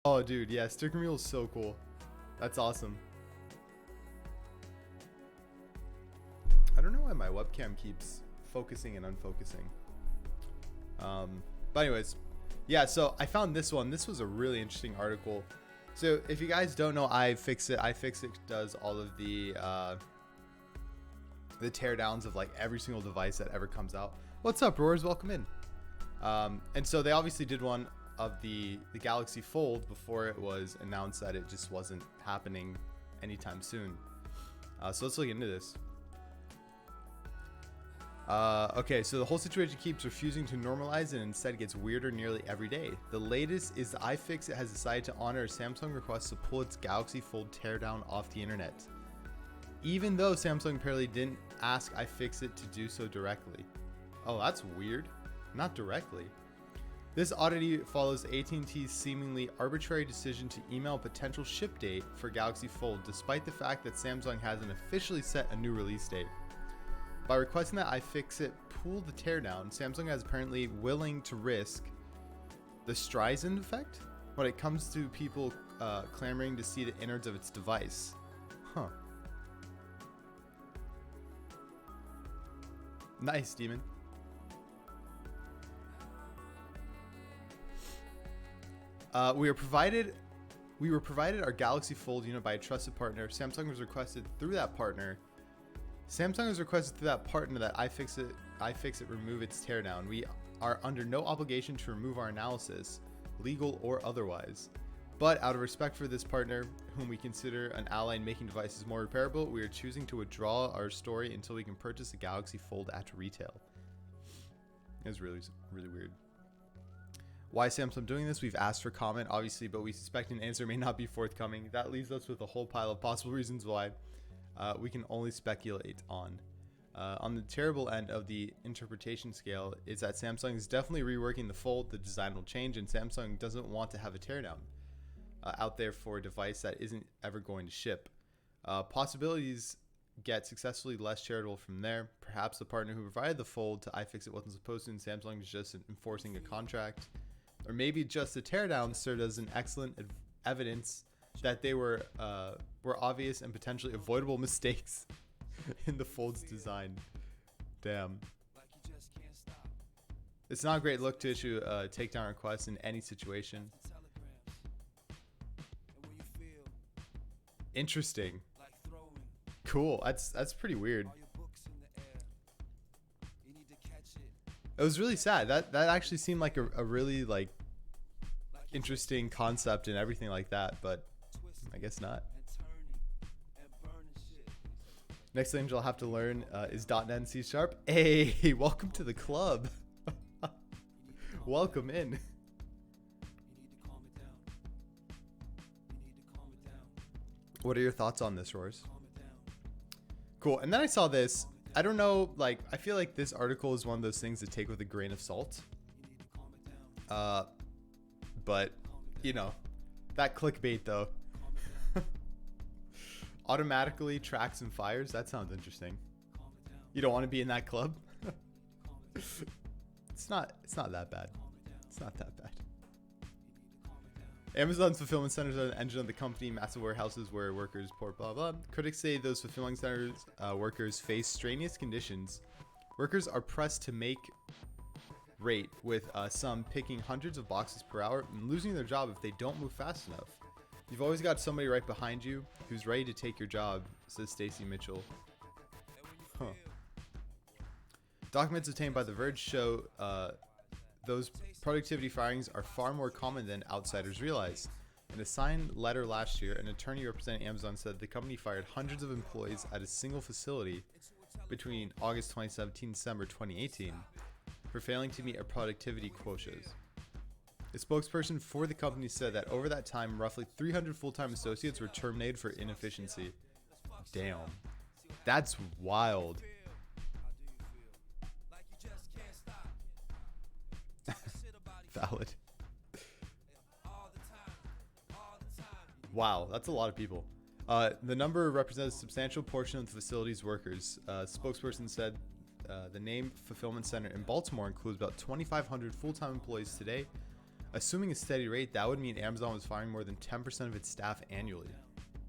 Oh, dude, yeah, sticker mule is so cool. That's awesome. I don't know why my webcam keeps focusing and unfocusing. But anyways, yeah, so I found this one. This was a really interesting article. So if you guys don't know iFixit does all of the teardowns of like every single device that ever comes out. What's up, Roars? Welcome in. And so they obviously did one of the Galaxy Fold before it was announced that it just wasn't happening anytime soon. So let's look into this. Okay, so the whole situation keeps refusing to normalize and instead gets weirder nearly every day. The latest is the iFixit has decided to honor a Samsung request to pull its Galaxy Fold teardown off the internet, even though Samsung apparently didn't ask iFixit to do so directly. Oh, that's weird. Not directly. This oddity follows AT&T's seemingly arbitrary decision to email a potential ship date for Galaxy Fold, despite the fact that Samsung hasn't officially set a new release date. By requesting that iFixit pull the teardown, Samsung is apparently willing to risk the Streisand effect when it comes to people clamoring to see the innards of its device. Huh. Nice, Demon. We were provided our Galaxy Fold unit by a trusted partner. Samsung has requested through that partner that iFixit remove its teardown. We are under no obligation to remove our analysis, legal or otherwise. But out of respect for this partner, whom we consider an ally in making devices more repairable, we are choosing to withdraw our story until we can purchase the Galaxy Fold at retail. It was really, really weird. Why is Samsung doing this? We've asked for comment, obviously, but we suspect an answer may not be forthcoming. That leaves us with a whole pile of possible reasons why we can only speculate on. On the terrible end of the interpretation scale is that Samsung is definitely reworking the Fold. The design will change, and Samsung doesn't want to have a teardown out there for a device that isn't ever going to ship. Possibilities get successfully less charitable from there. Perhaps the partner who provided the Fold to iFixit wasn't supposed to, and Samsung is just enforcing a contract. Or maybe just the teardown served as an excellent evidence that they were obvious and potentially avoidable mistakes in the Fold's design. Damn. It's not a great look to issue a takedown request in any situation. Interesting. Cool. That's pretty weird. It was really sad. That actually seemed like a really like interesting concept and everything like that, but I guess not. Next language I'll have to learn is .NET and C#. Hey, welcome to the club. Welcome in. What are your thoughts on this, Roars? Cool. And then I saw this. I don't know, like, I feel like this article is one of those things to take with a grain of salt. But, you know, that clickbait, though. Automatically tracks and fires. That sounds interesting. You don't want to be in that club? It's not that bad. It's not that bad. Amazon's fulfillment centers are the engine of the company. Massive warehouses where workers pour blah blah. Critics say those fulfillment centers workers face strenuous conditions. Workers are pressed to make rate, with some picking hundreds of boxes per hour and losing their job if they don't move fast enough. You've always got somebody right behind you who's ready to take your job, says Stacy Mitchell. Huh. Documents obtained by The Verge show those productivity firings are far more common than outsiders realize. In a signed letter last year, an attorney representing Amazon said the company fired hundreds of employees at a single facility between August 2017 and December 2018 for failing to meet a productivity quotas. A spokesperson for the company said that over that time, roughly 300 full-time associates were terminated for inefficiency. Damn. That's wild. Valid. Wow, that's a lot of people. The number represents a substantial portion of the facility's workers. Spokesperson said the named fulfillment center in Baltimore includes about 2,500 full-time employees today, Assuming a steady rate, that would mean Amazon was firing more than 10% of its staff annually,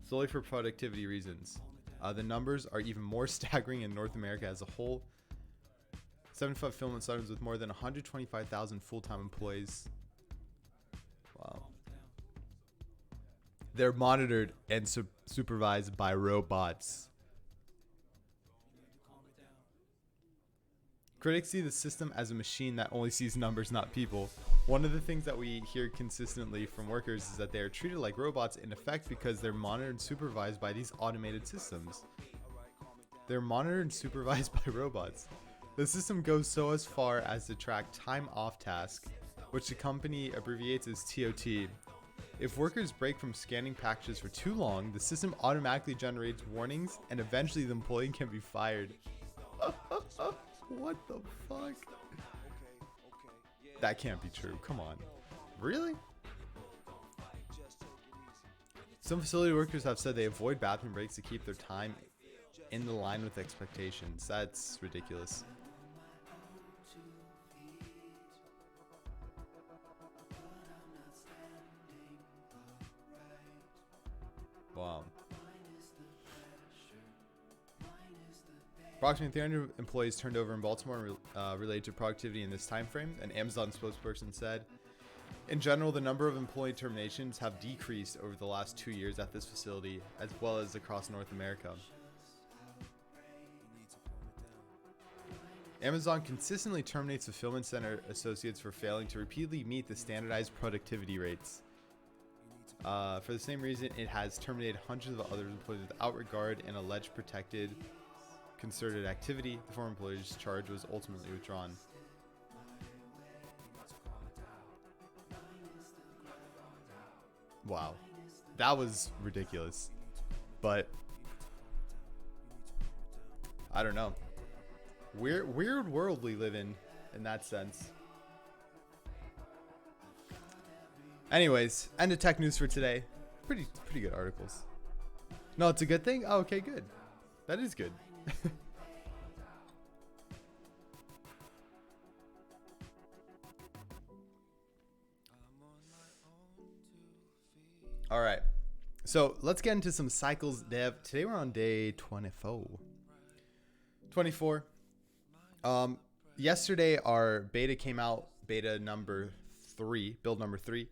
solely for productivity reasons. The numbers are even more staggering in North America as a whole. 75 fulfillment centers with more than 125,000 full-time employees. Wow. They're monitored and supervised by robots. Critics see the system as a machine that only sees numbers, not people. One of the things that we hear consistently from workers is that they are treated like robots in effect because they're monitored and supervised by these automated systems. They're monitored and supervised by robots. The system goes so as far as to track time off task, which the company abbreviates as TOT. If workers break from scanning packages for too long, the system automatically generates warnings and eventually the employee can be fired. What the fuck? That can't be true. Come on. Really? Some facility workers have said they avoid bathroom breaks to keep their time in the line with expectations. That's ridiculous. Wow. Approximately 300 employees turned over in Baltimore related to productivity in this time frame, an Amazon spokesperson said. In general, the number of employee terminations have decreased over the last 2 years at this facility, as well as across North America. Amazon consistently terminates fulfillment center associates for failing to repeatedly meet the standardized productivity rates. For the same reason, it has terminated hundreds of other employees without regard and alleged protected concerted activity. The former employee's charge was ultimately withdrawn. Wow, that was ridiculous. But I don't know. Weird world we live in that sense. Anyways, end of tech news for today. Pretty good articles. No, it's a good thing? Oh, okay, good. That is good. All right. So let's get into some cycles dev. Today we're on day 24. 24. Yesterday our beta came out, beta number 3, build number 3.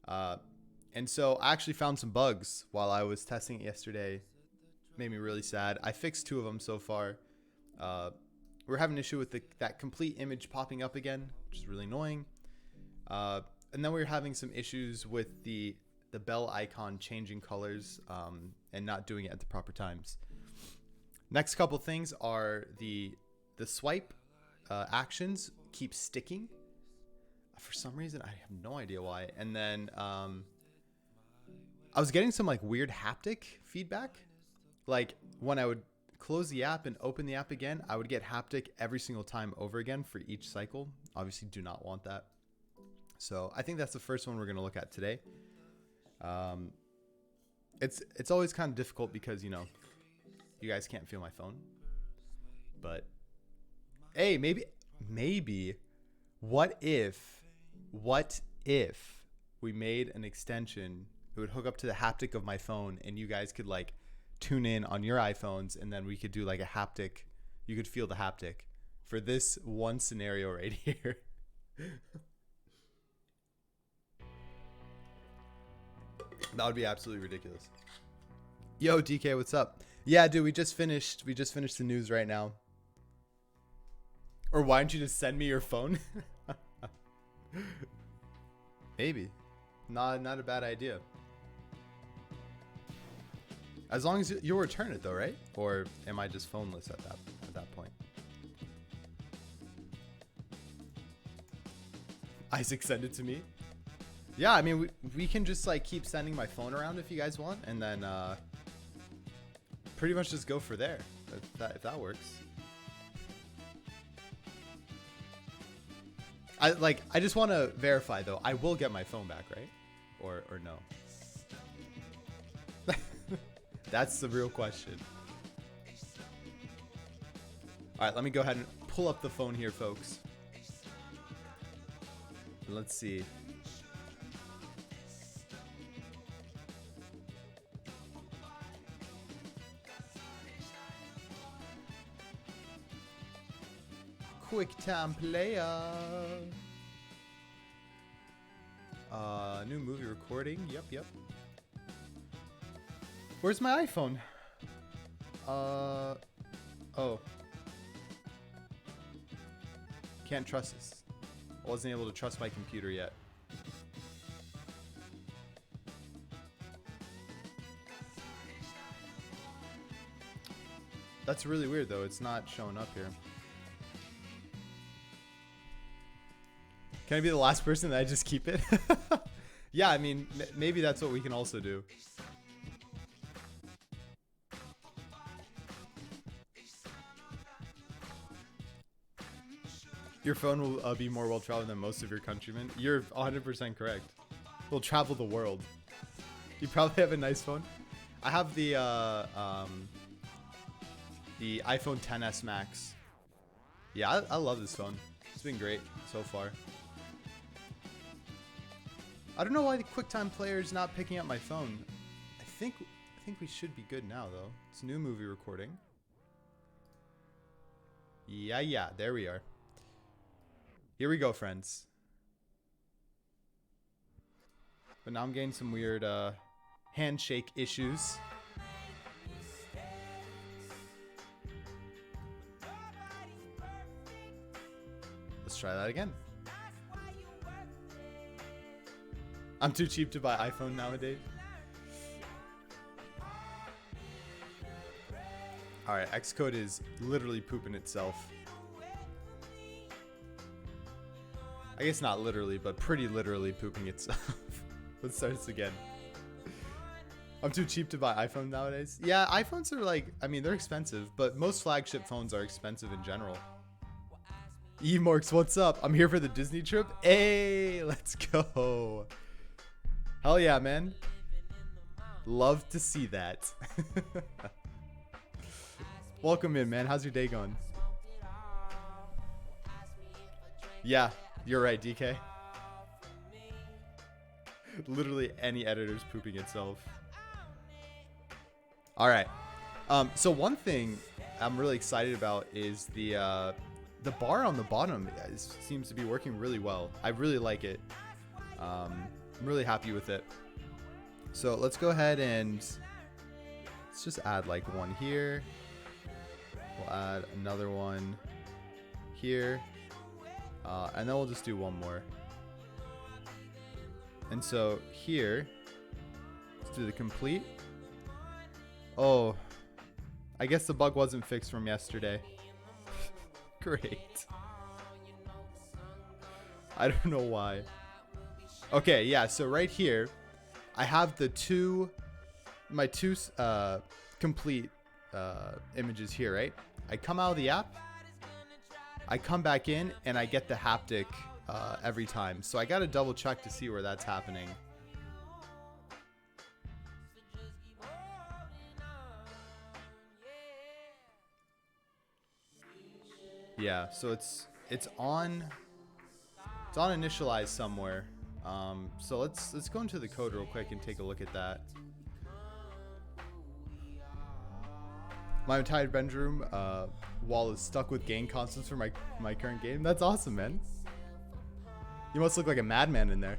And so I actually found some bugs while I was testing it yesterday. Made me really sad. I fixed 2 of them so far. We're having an issue with that complete image popping up again, which is really annoying. And then we were having some issues with the bell icon changing colors and not doing it at the proper times. Next couple things are the swipe actions keep sticking for some reason. I have no idea why. And then I was getting some like weird haptic feedback. Like when I would close the app and open the app again, I would get haptic every single time over again for each cycle. Obviously do not want that. So I think that's the first one we're going to look at today. It's always kind of difficult because, you know, you guys can't feel my phone. But hey, maybe what if we made an extension? It would hook up to the haptic of my phone and you guys could like tune in on your iPhones and then we could do like a haptic. You could feel the haptic for this one scenario right here. That would be absolutely ridiculous. Yo, DK, what's up? Yeah, dude, we just finished the news right now. Or why don't you just send me your phone? Maybe. Not a bad idea. As long as you'll return it though, right? Or am I just phoneless at that point? Isaac, send it to me. Yeah, I mean, we can just like keep sending my phone around if you guys want, and then pretty much just go for there if that works. I just want to verify though. I will get my phone back, right? Or no? That's the real question. All right, let me go ahead and pull up the phone here, folks. Let's see. quick time player. New movie recording. Yep. Where's my iPhone? Oh. Can't trust this. I wasn't able to trust my computer yet. That's really weird though. It's not showing up here. Can I be the last person that I just keep it? Yeah, I mean, maybe that's what we can also do. Your phone will be more well-traveled than most of your countrymen. You're 100% correct. We'll travel the world. You probably have a nice phone. I have the iPhone XS Max. Yeah, I love this phone. It's been great so far. I don't know why the QuickTime player is not picking up my phone. I think we should be good now though. It's a new movie recording. Yeah, there we are. Here we go, friends. But now I'm getting some weird handshake issues. Let's try that again. I'm too cheap to buy iPhone nowadays. Alright, Xcode is literally pooping itself. I guess not literally, but pretty literally pooping itself. Let's start this again. I'm too cheap to buy iPhone nowadays. Yeah, iPhones are like, I mean, they're expensive, but most flagship phones are expensive in general. Emorks, what's up? I'm here for the Disney trip. Hey, let's go. Hell yeah, man. Love to see that. Welcome in, man. How's your day going? Yeah, you're right, DK. Literally any editor's pooping itself. All right. So one thing I'm really excited about is the bar on the bottom seems to be working really well. I really like it. I'm really happy with it. So let's go ahead and let's just add like one here. We'll add another one here. And then we'll just do one more. And so here, let's do the complete. Oh, I guess the bug wasn't fixed from yesterday. Great. I don't know why. Okay, yeah, so right here, I have my two complete images here, right? I come out of the app, I come back in, and I get the haptic every time. So I gotta double check to see where that's happening. Yeah, so it's on initialize somewhere. So let's go into the code real quick and take a look at that. My entire bedroom wall is stuck with game constants for my current game. That's awesome, man. You must look like a madman in there.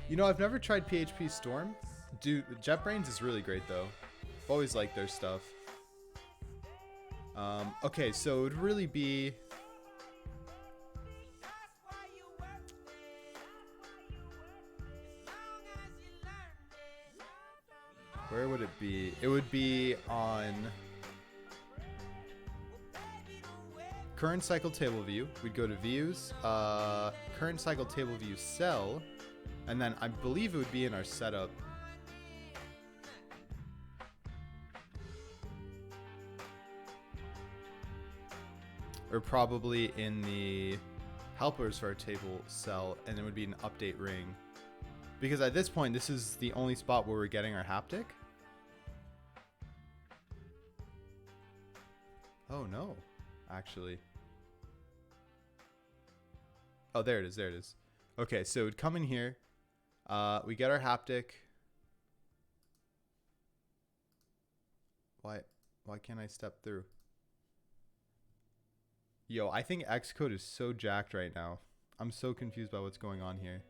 You know, I've never tried PHP Storm. Dude, JetBrains is really great though. I've always liked their stuff. Okay, so it would really be... Where would it be? It would be on current cycle table view. We'd go to views, current cycle table view cell, and then I believe it would be in our setup. Or probably in the helpers for our table cell, and it would be an update ring. Because at this point, this is the only spot where we're getting our haptic. Oh no, actually. Oh, there it is, there it is. Okay, so it would come in here. We get our haptic. Why can't I step through? Yo, I think Xcode is so jacked right now. I'm so confused by what's going on here.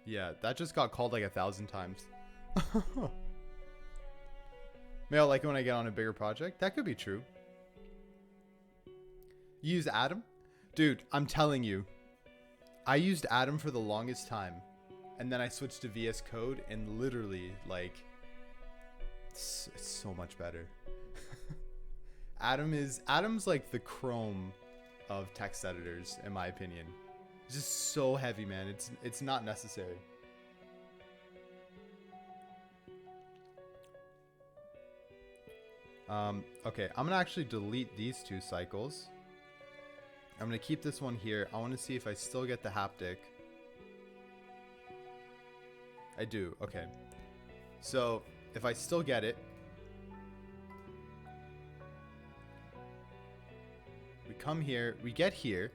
Yeah, that just got called like 1,000 times. Maybe I'll like it when I get on a bigger project. That could be true. You use Atom? Dude, I'm telling you. I used Atom for the longest time. And then I switched to VS Code and literally like it's so much better. Atom's like the Chrome of text editors in my opinion. It's just so heavy, man. It's not necessary. Okay, I'm gonna actually delete these 2 cycles. I'm gonna keep this one here. I want to see if I still get the haptic. I do. Okay. So if I still get it, we come here, we get here,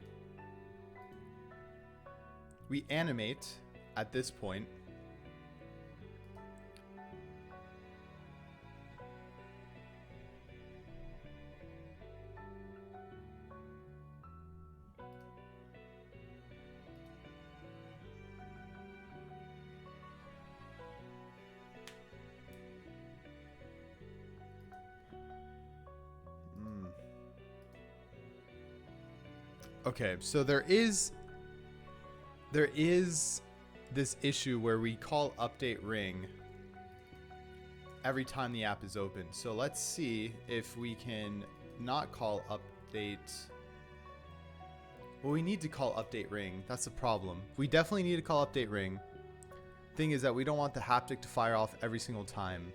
we animate at this point. Okay, so there is this issue where we call update ring every time the app is open. So let's see if we can not call update. Well, we need to call update ring. That's the problem. We definitely need to call update ring. Thing is that we don't want the haptic to fire off every single time.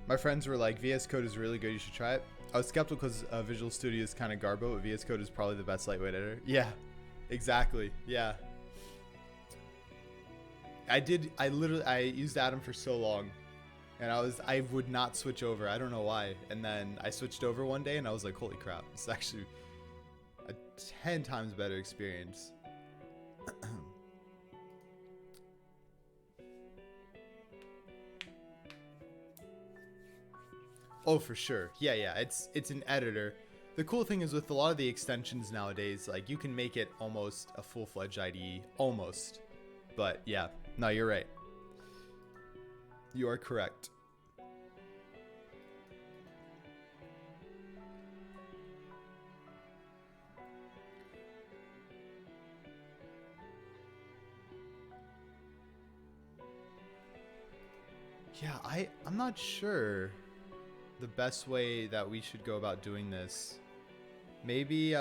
My friends were like, VS Code is really good, you should try it. I was skeptical because Visual Studio is kind of garbo, but VS Code is probably the best lightweight editor. Yeah, exactly. Yeah. I used Atom for so long and I would not switch over. I don't know why. And then I switched over one day and I was like, holy crap, it's actually a 10 times better experience. Oh, for sure. Yeah, it's an editor. The cool thing is with a lot of the extensions nowadays, like you can make it almost a full-fledged IDE, almost. But yeah, no, you're right. You are correct. Yeah, I'm not sure the best way that we should go about doing this. Maybe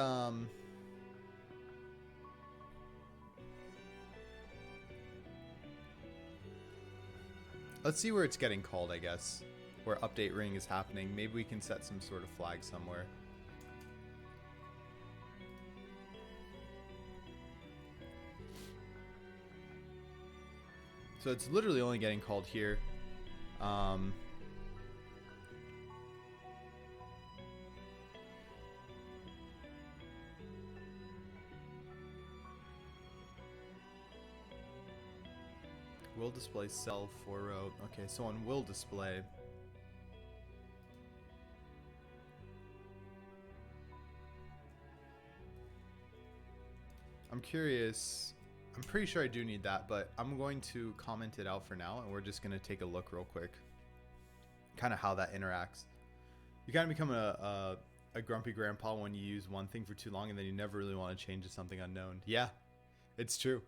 let's see where it's getting called, I guess. Where update ring is happening. Maybe we can set some sort of flag somewhere. So it's literally only getting called here. Will display cell for row. Okay, so on will display. I'm curious. I'm pretty sure I do need that, but I'm going to comment it out for now, and we're just going to take a look real quick. Kind of how that interacts. You kind of become a grumpy grandpa when you use one thing for too long, and then you never really want to change to something unknown. Yeah, it's true.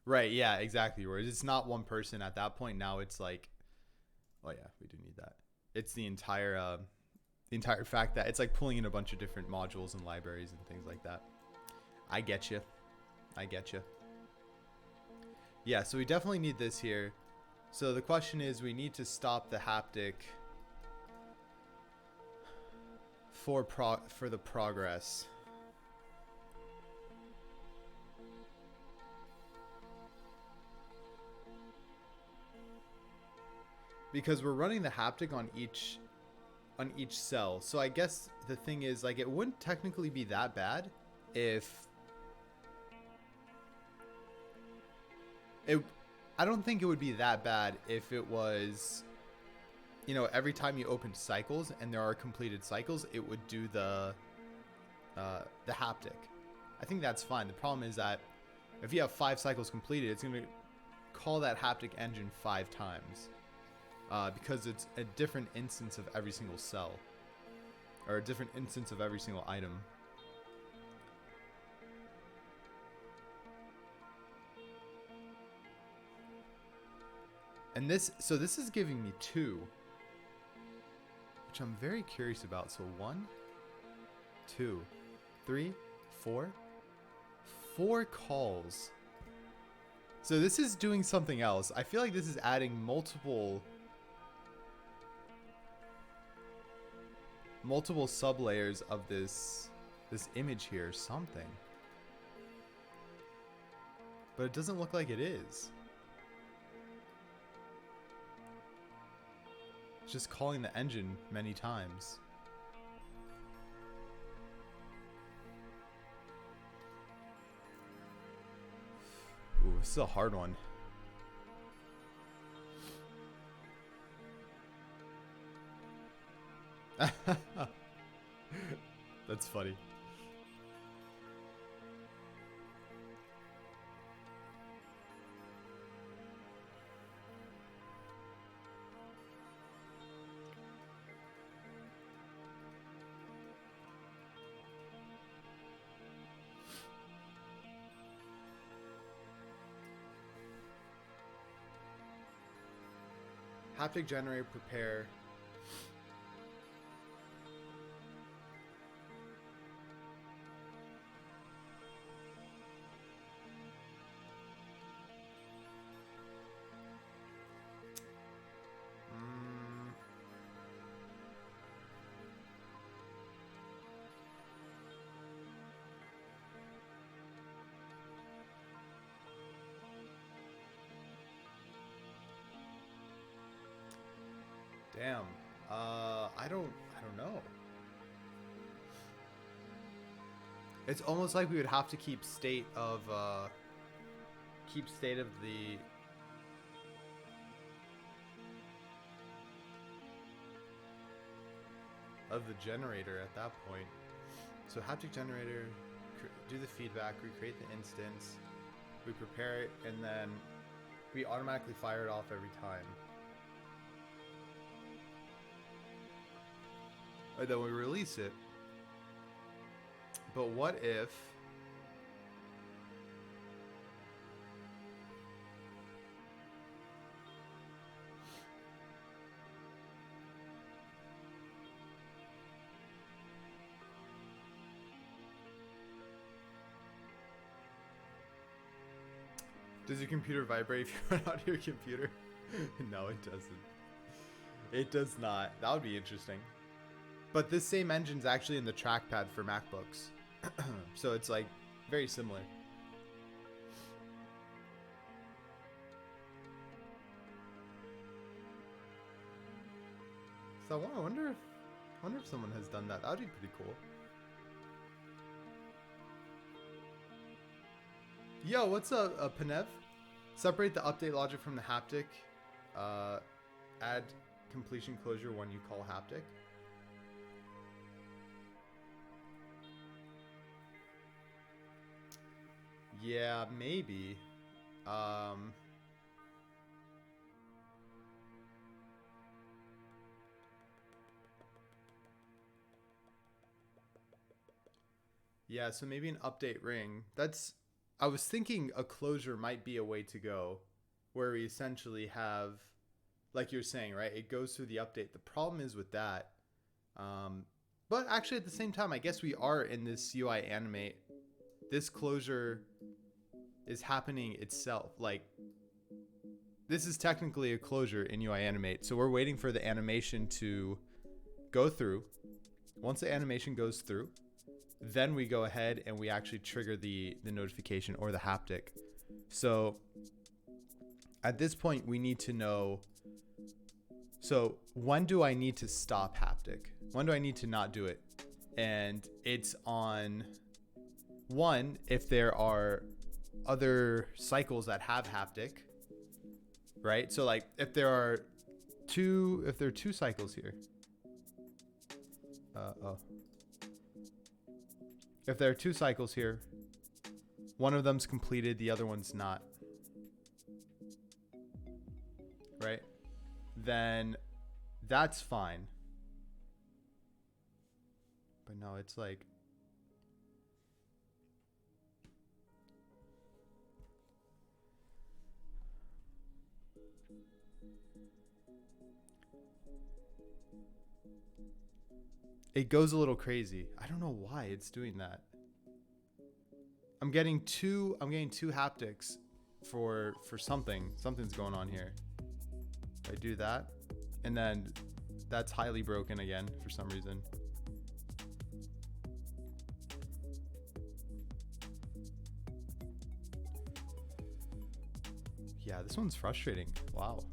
Right, yeah, exactly. Whereas it's not one person at that point. Now it's like, oh yeah, we do need that. It's the entire fact that it's like pulling in a bunch of different modules and libraries and things like that. I get you. I get you. Yeah, so we definitely need this here. So the question is, we need to stop the haptic for the progress. Because we're running the haptic on each cell. So I guess the thing is, like, it wouldn't technically be that bad if it I don't think it would be that bad if it was, you know, every time you open cycles and there are completed cycles, it would do the haptic. I think that's fine. The problem is that if you have 5 cycles completed, it's going to call that haptic engine 5 times. Because it's a different instance of every single cell. Or a different instance of every single item. And this is giving me 2. Which I'm very curious about. So 1, 2, 3, 4. 4 calls. So this is doing something else. I feel like this is adding multiple sublayers of this image here or something. But it doesn't look like it is. It's just calling the engine many times. Ooh, this is a hard one. That's funny. Haptic generator prepare. Damn. I don't know. It's almost like we would have to keep state of the generator at that point. So haptic generator, do the feedback, recreate the instance, we prepare it, and then we automatically fire it off every time. And then we release it. But what if... Does your computer vibrate if you run out of your computer? No, it doesn't. It does not. That would be interesting. But this same engine's actually in the trackpad for MacBooks. So it's like very similar. So I wonder if someone has done that. That would be pretty cool. Yo, what's up, Panev? Separate the update logic from the haptic. Add completion closure when you call haptic. Yeah, maybe. Yeah, so maybe an update ring. I was thinking a closure might be a way to go, where we essentially have, like you're saying, right? It goes through the update. The problem is with that. But actually at the same time, I guess we are in this UI animate. This closure is happening itself. Like, this is technically a closure in UI Animate. So we're waiting for the animation to go through. Once the animation goes through, then we go ahead and we actually trigger the notification or the haptic. So at this point, we need to know, so when do I need to stop haptic? When do I need to not do it? And it's on one, if there are other cycles that have haptic, right? So like if there are two cycles here, if there are two cycles here, one of them's completed, the other one's not, right? Then that's fine. But no, it's like, it goes a little crazy. I don't know why it's doing that. I'm getting two haptics for something. Something's going on here. I do that, and then that's highly broken again for some reason. Yeah, this one's frustrating. Wow.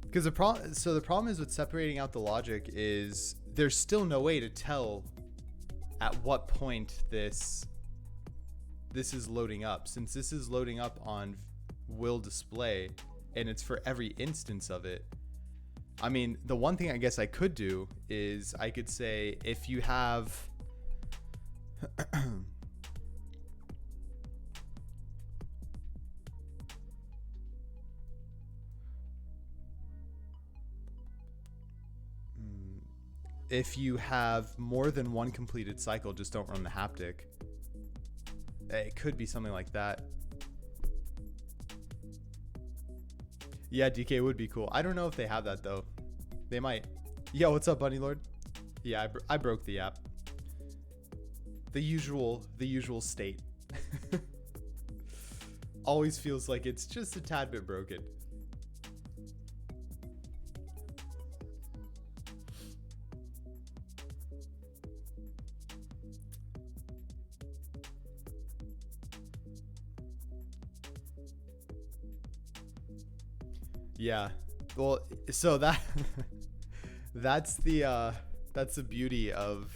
Because the problem is with separating out the logic is there's still no way to tell at what point this is loading up. Since this is loading up on will display and it's for every instance of it. I mean, the one thing I guess I could do is I could say if you have if you have more than one completed cycle, just don't run the haptic. It could be something like that. Yeah, DK would be cool. I don't know if they have that though. They might. Yo, what's up, Bunny Lord? Yeah, I broke the app. The usual state. Always feels like it's just a tad bit broken. Yeah, well, so that's the beauty of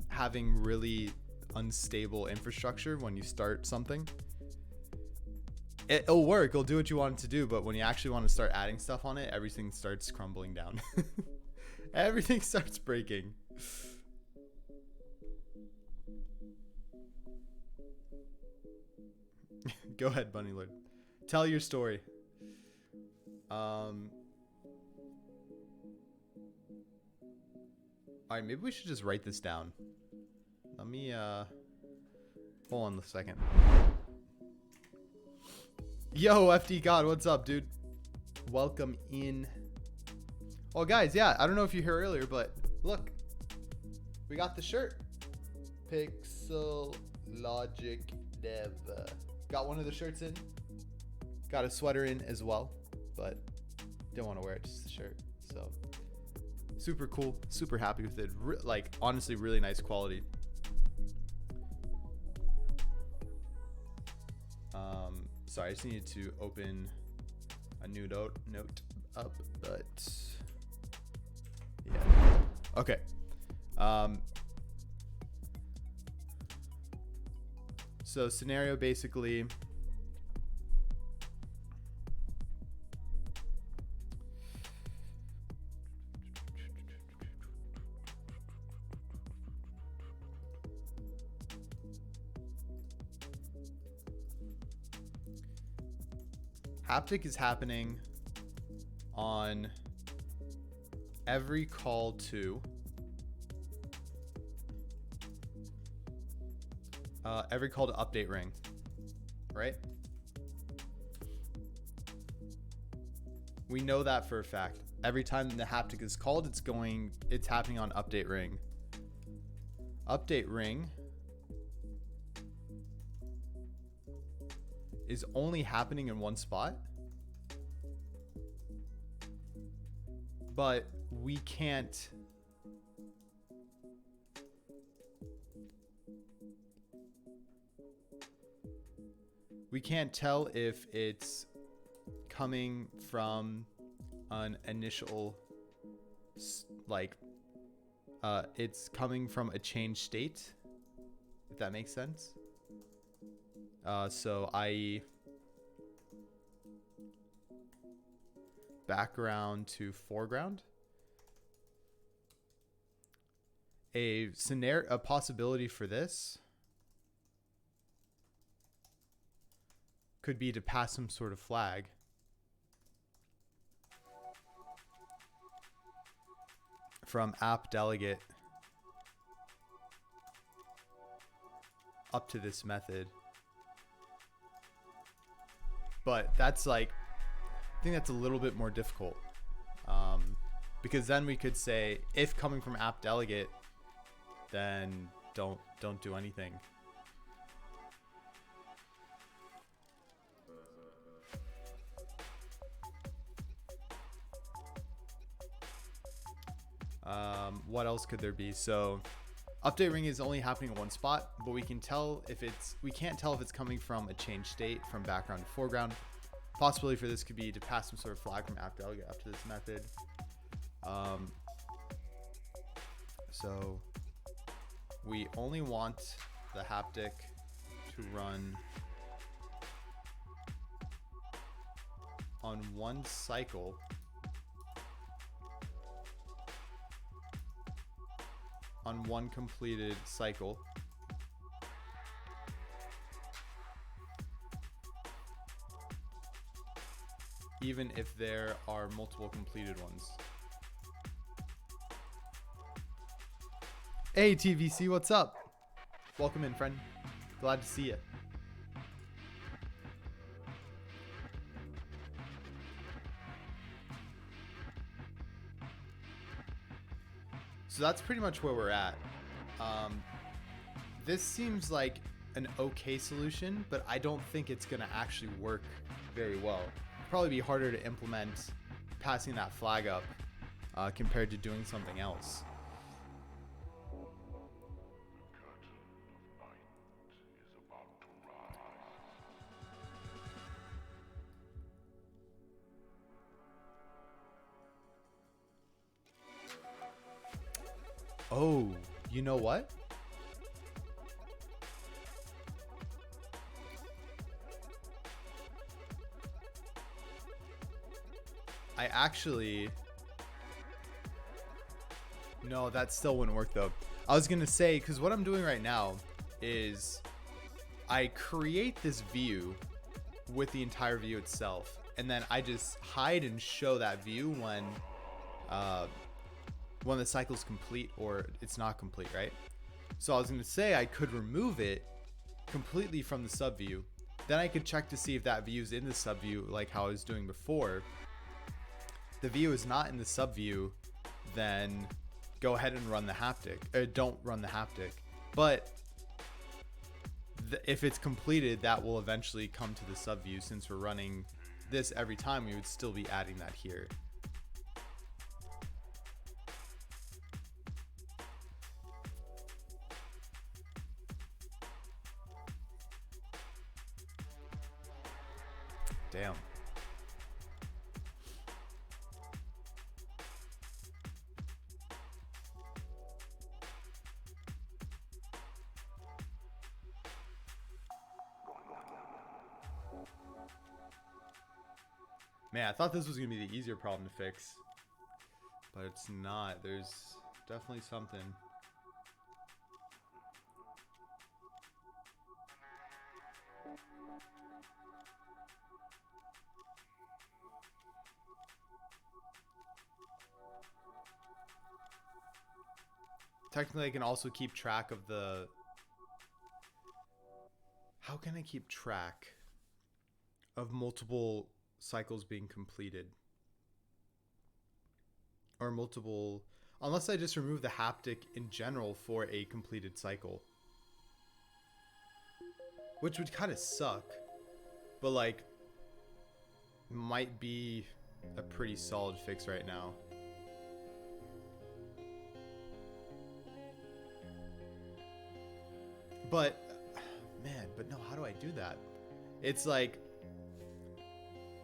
having really unstable infrastructure. When you start something, it'll work, it'll do what you want it to do, but when you actually want to start adding stuff on it, everything starts crumbling down. Everything starts breaking. Go ahead, Bunny Lord, tell your story. All right, maybe we should just write this down. Let me hold on a second. Yo, FD God, what's up, dude? Welcome in. Oh, guys, yeah, I don't know if you heard earlier, but look, we got the shirt. Pixel Logic Dev. Got one of the shirts in. Got a sweater in as well, but didn't want to wear it, just the shirt. So super cool, super happy with it. Like, honestly, really nice quality. Sorry, I just needed to open a new note up, but yeah. Okay. So scenario basically, haptic is happening on every call to update ring, right? We know that for a fact. Every time the haptic is called, it's happening on update ring. Update ring is only happening in one spot, but we can't tell if it's coming from an initial, like, it's coming from a changed state, if that makes sense. So i.e. background to foreground. A possibility for this could be to pass some sort of flag. From app delegate up to this method. But that's like, I think that's a little bit more difficult. Because then we could say, if coming from app delegate, then don't do anything. What else could there be? So update ring is only happening in one spot, but we can't tell if it's coming from a changed state from background to foreground. Possibility for this could be to pass some sort of flag from app delegate up to this method. So we only want the haptic to run on one cycle on one completed cycle. Even if there are multiple completed ones. Hey TVC, what's up? Welcome in, friend. Glad to see you. So that's pretty much where we're at. This seems like an okay solution, but I don't think it's gonna actually work very well. Probably be harder to implement passing that flag up compared to doing something else. Oh, you know what? I actually... No, that still wouldn't work though. I was gonna say, because what I'm doing right now is I create this view with the entire view itself, and then I just hide and show that view when the cycle's complete or it's not complete, right? So I was gonna say I could remove it completely from the sub view. Then I could check to see if that view's in the sub view, like how I was doing before. The view is not in the sub view, then go ahead and run the haptic. Don't run the haptic. But if it's completed, that will eventually come to the sub view. Since we're running this every time, we would still be adding that here. Damn. Man, I thought this was going to be the easier problem to fix, but it's not. There's definitely something. Technically, I can also keep track of the... How can I keep track of multiple cycles being completed? Or multiple... Unless I just remove the haptic in general for a completed cycle. Which would kind of suck. but like might be a pretty solid fix right now. But man, but no, how do I do that? It's like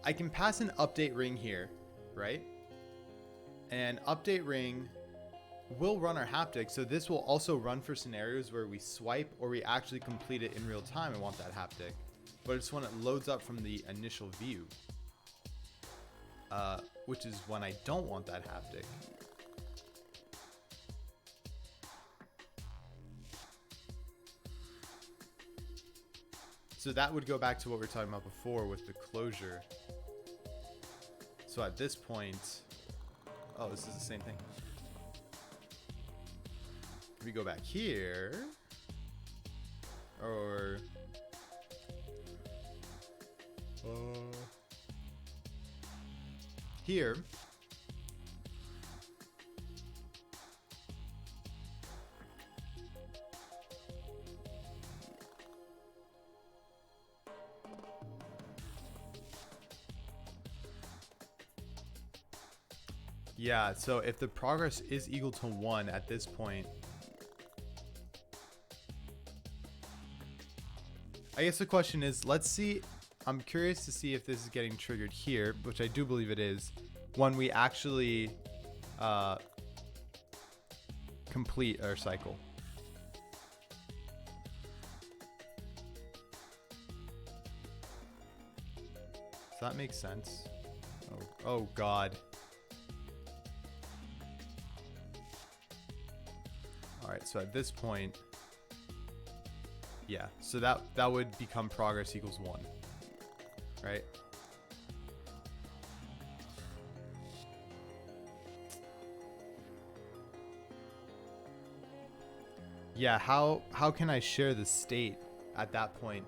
I can pass an update ring here, right? And update ring will run our haptic, so this will also run for scenarios where we swipe or we actually complete it in real time and want that haptic. But it's when it loads up from the initial view, which is when I don't want that haptic. So that would go back to what we were talking about before with the closure. So at this point, oh, this is the same thing. If we go back here, or here, yeah, so if the progress is equal to 1 at this point, I guess the question is, let's see, I'm curious to see if this is getting triggered here, which I do believe it is, when we actually complete our cycle. Does that make sense? Oh God. All right, so at this point, yeah, so that would become progress equals 1, right? Yeah, how can I share the state at that point?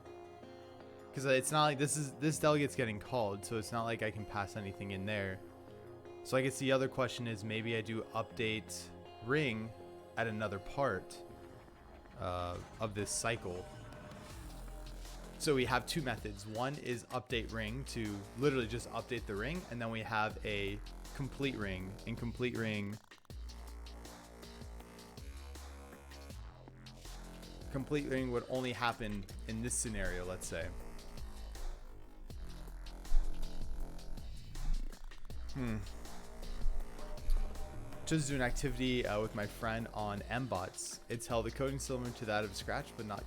Because it's not like this delegate's getting called, so it's not like I can pass anything in there. So I guess the other question is, maybe I do update ring at another part of this cycle. So we have two methods. One is update ring to literally just update the ring, and then we have a complete ring. And complete ring would only happen in this scenario, let's say. Just do an activity with my friend on MBOTs. It's how the coding similar to that of Scratch, but not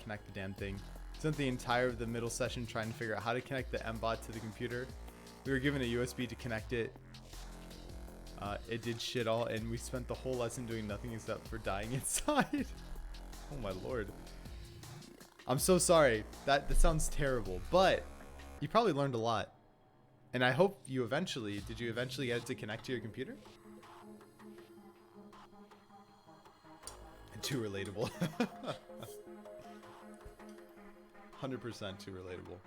connect the damn thing. Spent the entire of the middle session trying to figure out how to connect the MBOT to the computer. We were given a USB to connect it. It did shit all, and we spent the whole lesson doing nothing except for dying inside. Oh my lord. I'm so sorry. That sounds terrible, but you probably learned a lot. And I hope you eventually, did you eventually get it to connect to your computer? Too relatable. 100% too relatable.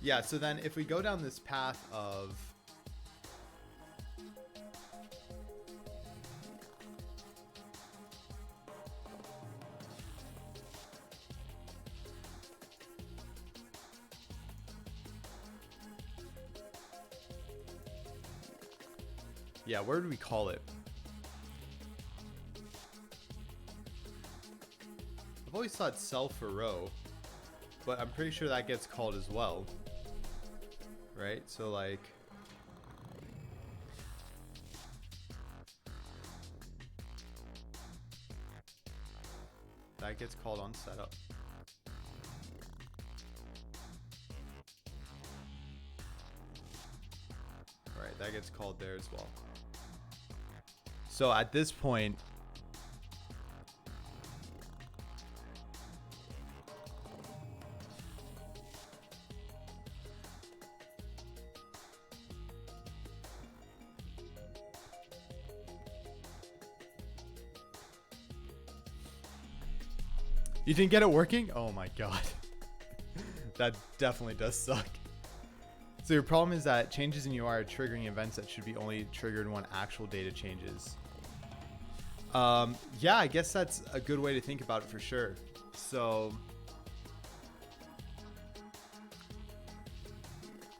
Yeah, so then if we go down this path of yeah, where do we call it? I've always thought cell for row, but I'm pretty sure that gets called as well, right? So like, that gets called on setup. All right, that gets called there as well. So at this point, you didn't get it working? Oh my god. That definitely does suck. So your problem is that changes in UI are triggering events that should be only triggered when actual data changes. Yeah, I guess that's a good way to think about it for sure. So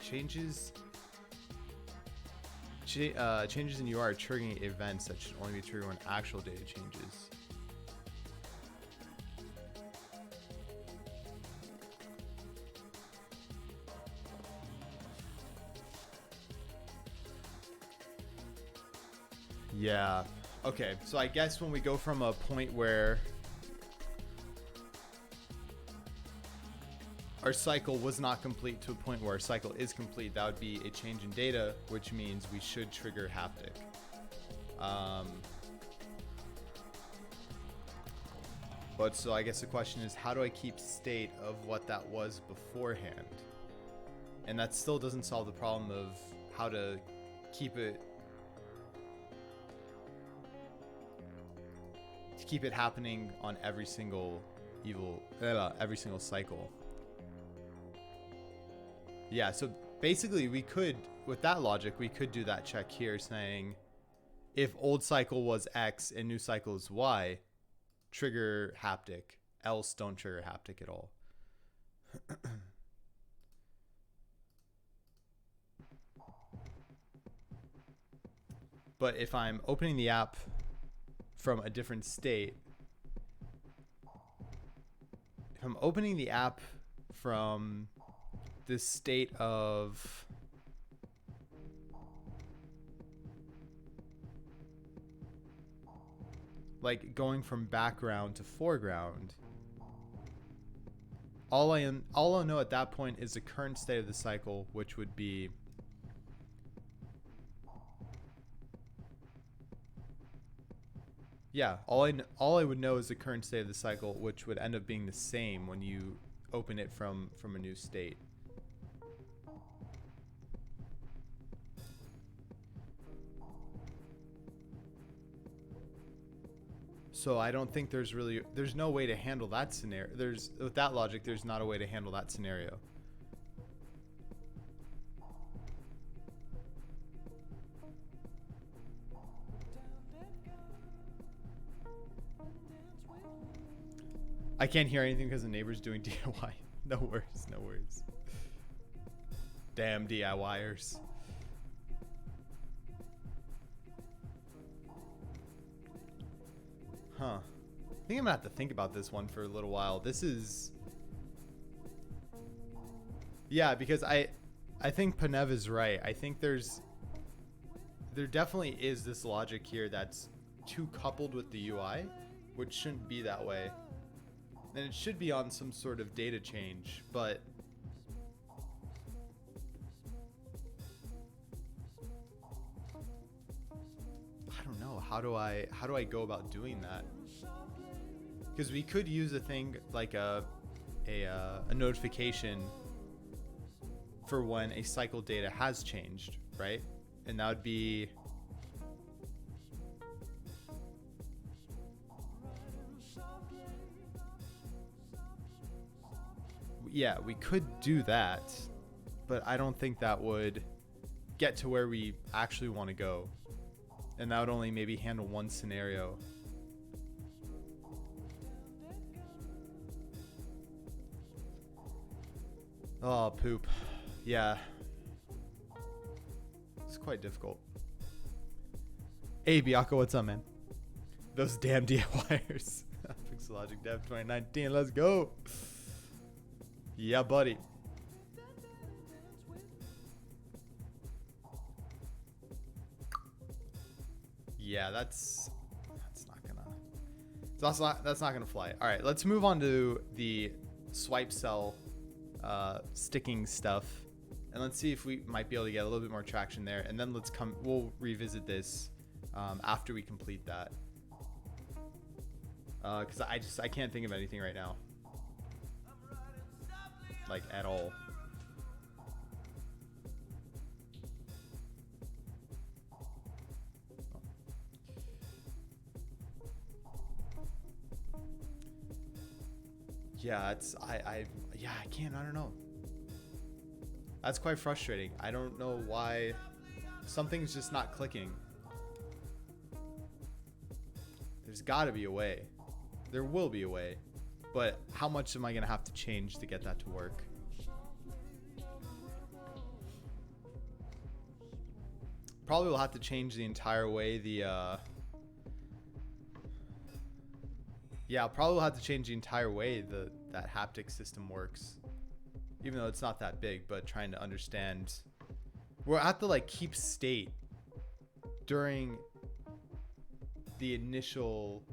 changes in UI are triggering events that should only be triggered when actual data changes. Yeah. Okay, so I guess when we go from a point where our cycle was not complete to a point where our cycle is complete, that would be a change in data, which means we should trigger haptic. But so I guess the question is, how do I keep state of what that was beforehand? And that still doesn't solve the problem of how to keep it happening on every single cycle. Yeah, so basically we could, with that logic, we could do that check here saying if old cycle was X and new cycle is Y, trigger haptic, else don't trigger haptic at all. But if I'm opening the app from a different state, if I'm opening the app from this state of like going from background to foreground, all I'll know at that point is the current state of the cycle, which would be all I would know is the current state of the cycle, which would end up being the same when you open it from a new state. So I don't think there's no way to handle that scenario. With that logic, there's not a way to handle that scenario. I can't hear anything because the neighbor's doing DIY. No worries, no worries. Damn DIYers. Huh. I think I'm gonna have to think about this one for a little while. This is... Yeah, because I think Panev is right. I think there definitely is this logic here that's too coupled with the UI, which shouldn't be that way. And it should be on some sort of data change, but I don't know. How do I go about doing that? Because we could use a thing like a notification for when a cycle data has changed, right? And that would be yeah, we could do that, but I don't think that would get to where we actually want to go. And that would only maybe handle one scenario. Oh, poop. Yeah. It's quite difficult. Hey, Bianca, what's up, man? Those damn DIYers. Pixelogic Dev 2019, let's go. Yeah, buddy. Yeah, that's not gonna fly. All right, let's move on to the swipe cell sticking stuff, and let's see if we might be able to get a little bit more traction there. And then we'll revisit this after we complete that, because I can't think of anything right now, like at all. Yeah, I don't know. That's quite frustrating. I don't know why something's just not clicking. There's got to be a way. There will be a way. But how much am I going to have to change to get that to work? probably will have to change the entire way the yeah, I'll probably have to change the entire way that haptic system works, even though it's not that big. But trying to understand, we'll have to like keep state during the initial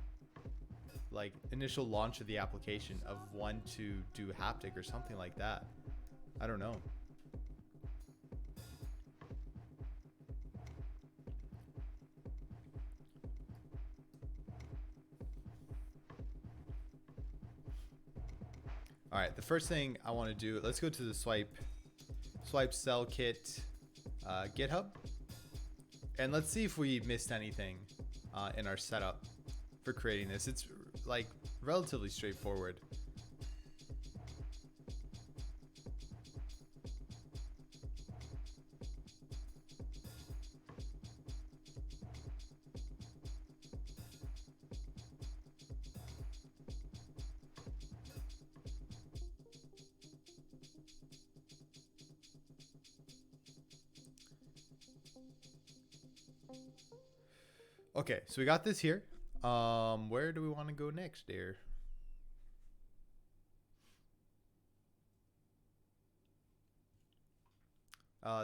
launch of the application of when to do haptic or something like that. I don't know. All right, the first thing I want to do, let's go to the swipe cell kit GitHub, and let's see if we missed anything in our setup for creating this. It's like relatively straightforward. Okay, so we got this here. Where do we want to go next, dear?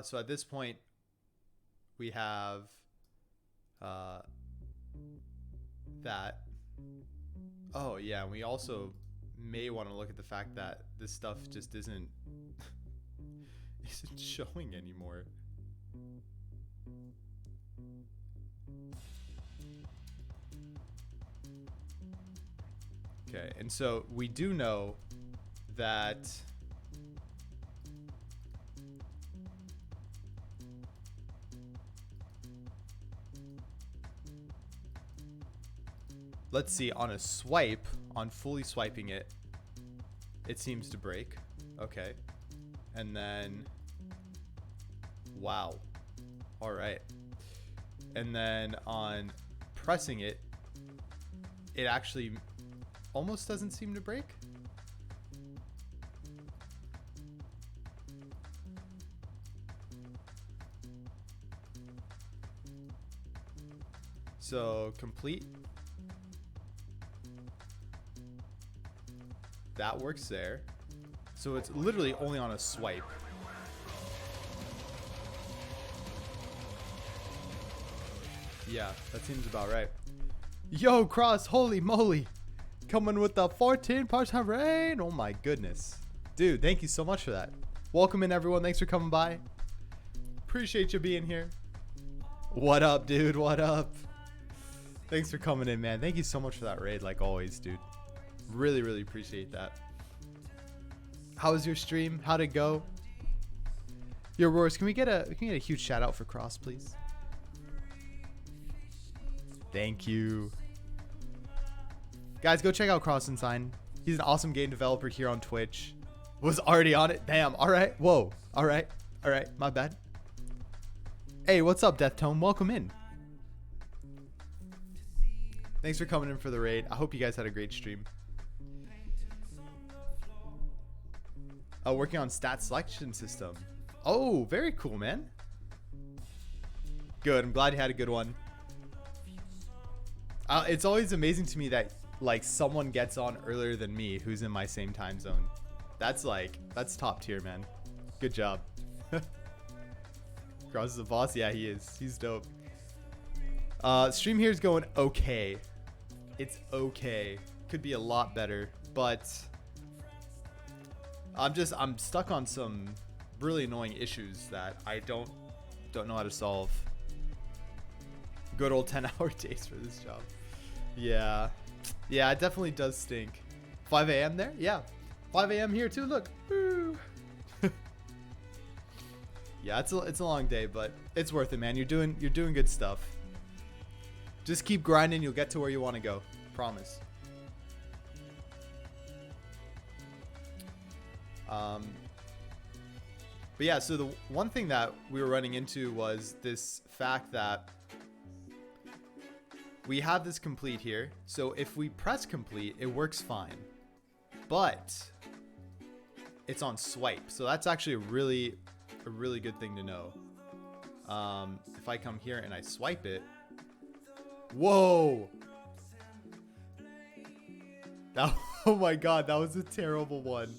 So at this point, we have that. Oh yeah, we also may want to look at the fact that this stuff just isn't showing anymore. Okay, and so we do know that let's see, on a swipe, on fully swiping it, it seems to break. Okay. And then, wow. All right. And then on pressing it, it actually almost doesn't seem to break. So complete. That works there. So it's literally only on a swipe. Yeah, that seems about right. Yo, Cross, holy moly. Coming with the 14% rain. Oh my goodness. Dude, thank you so much for that. Welcome in, everyone. Thanks for coming by. Appreciate you being here. What up, dude? What up? Thanks for coming in, man. Thank you so much for that raid, like always, dude. Really, really appreciate that. How was your stream? How'd it go? Yo, Roars, can we get a huge shout out for Cross, please? Thank you. Guys, go check out Cross and Sign. He's an awesome game developer here on Twitch. Was already on it. Damn. All right. Whoa. All right. All right. My bad. Hey, what's up, Death Tone? Welcome in. Thanks for coming in for the raid. I hope you guys had a great stream. Working on stat selection system. Oh, very cool, man. Good. I'm glad you had a good one. It's always amazing to me that like someone gets on earlier than me who's in my same time zone. That's top tier, man. Good job. Cross is the boss. Yeah, he is. He's dope. Stream here is going okay. It's okay. Could be a lot better, but I'm stuck on some really annoying issues that I don't know how to solve. Good old 10-hour days for this job. Yeah, it definitely does stink. 5 a.m. there? Yeah, 5 a.m. here too. Look. Woo. Yeah, it's a long day, but it's worth it, man. You're doing good stuff. Just keep grinding. You'll get to where you want to go. Promise. But yeah, so the one thing that we were running into was this fact that we have this complete here. So if we press complete, it works fine, but it's on swipe. So that's actually a really good thing to know. If I come here and I swipe it, whoa! That, oh my god, that was a terrible one.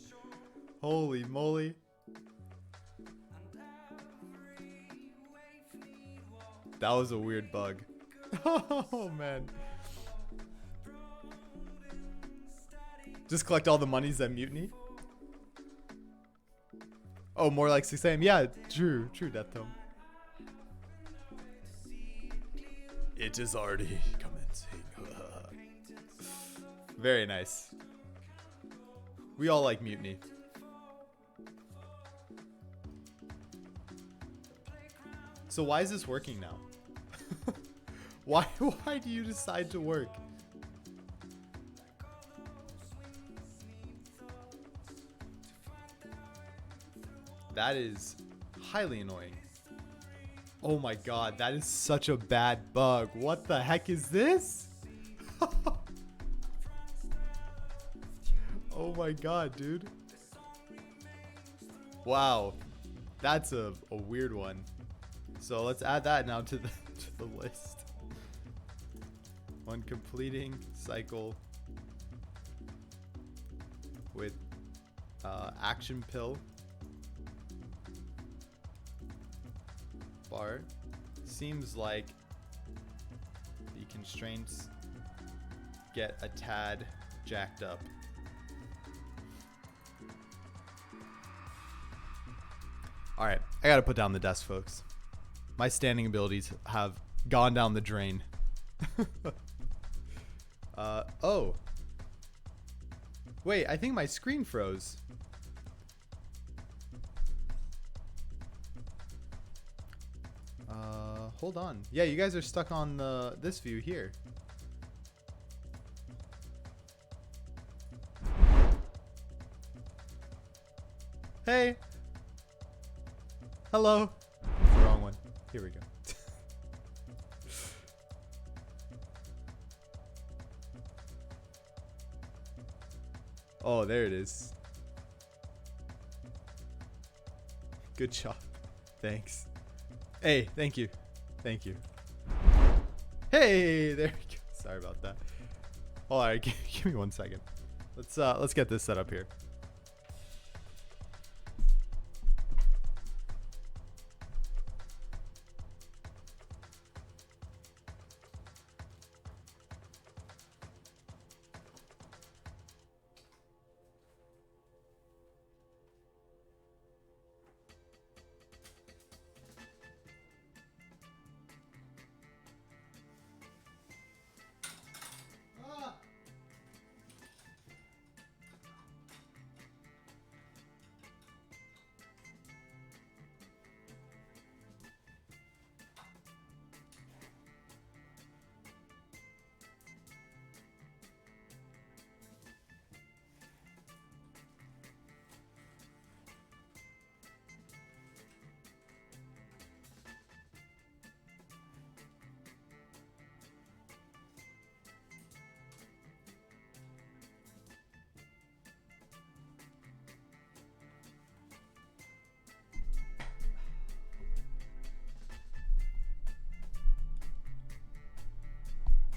Holy moly. That was a weird bug. Oh man. Just collect all the monies that mutiny. Oh, more like 6 a.m. Yeah, true, Death Tome. It is already commencing. Very nice. We all like mutiny. So why is this working now? Why do you decide to work? That is highly annoying. Oh my god, that is such a bad bug. What the heck is this? Oh my god, dude. Wow. That's a weird one. So let's add that now to the list. When completing cycle with action pill bar, seems like the constraints get a tad jacked up. All right, I gotta put down the desk, folks. My standing abilities have gone down the drain. Oh. Wait, I think my screen froze. Hold on. Yeah, you guys are stuck on this view here. Hey. Hello. The wrong one. Here we go. Oh, there it is. Good job. Thanks. Hey, thank you. Thank you. Hey, there we go. Sorry about that. All right, give me 1 second. Let's get this set up here.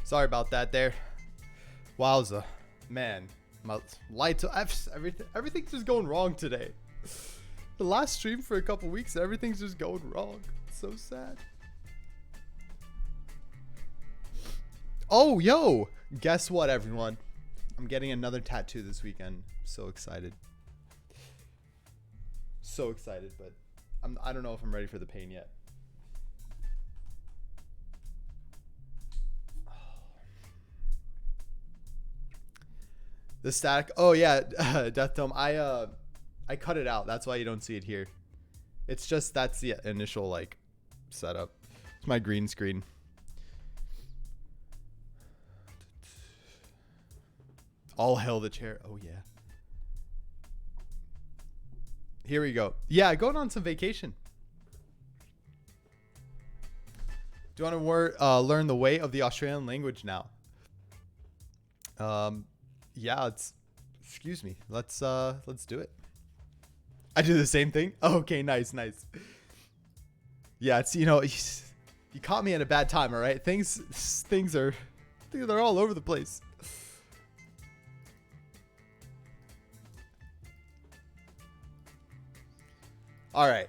Sorry about that there. Wowza. Man, my lights, everything's just going wrong today. The last stream for a couple weeks, everything's just going wrong. It's so sad. Oh, yo, guess what, everyone? I'm getting another tattoo this weekend. So excited. So excited, but I don't know if I'm ready for the pain yet. The static. Oh yeah, Death Tome. I cut it out. That's why you don't see it here. It's just that's the initial like setup. It's my green screen. All hail the chair. Oh yeah. Here we go. Yeah, going on some vacation. Do you want to learn the way of the Australian language now? Yeah, excuse me. Let's do it. I do the same thing. Oh, okay, nice. Yeah, it's, you know, you caught me at a bad time, all right? They're all over the place. All right.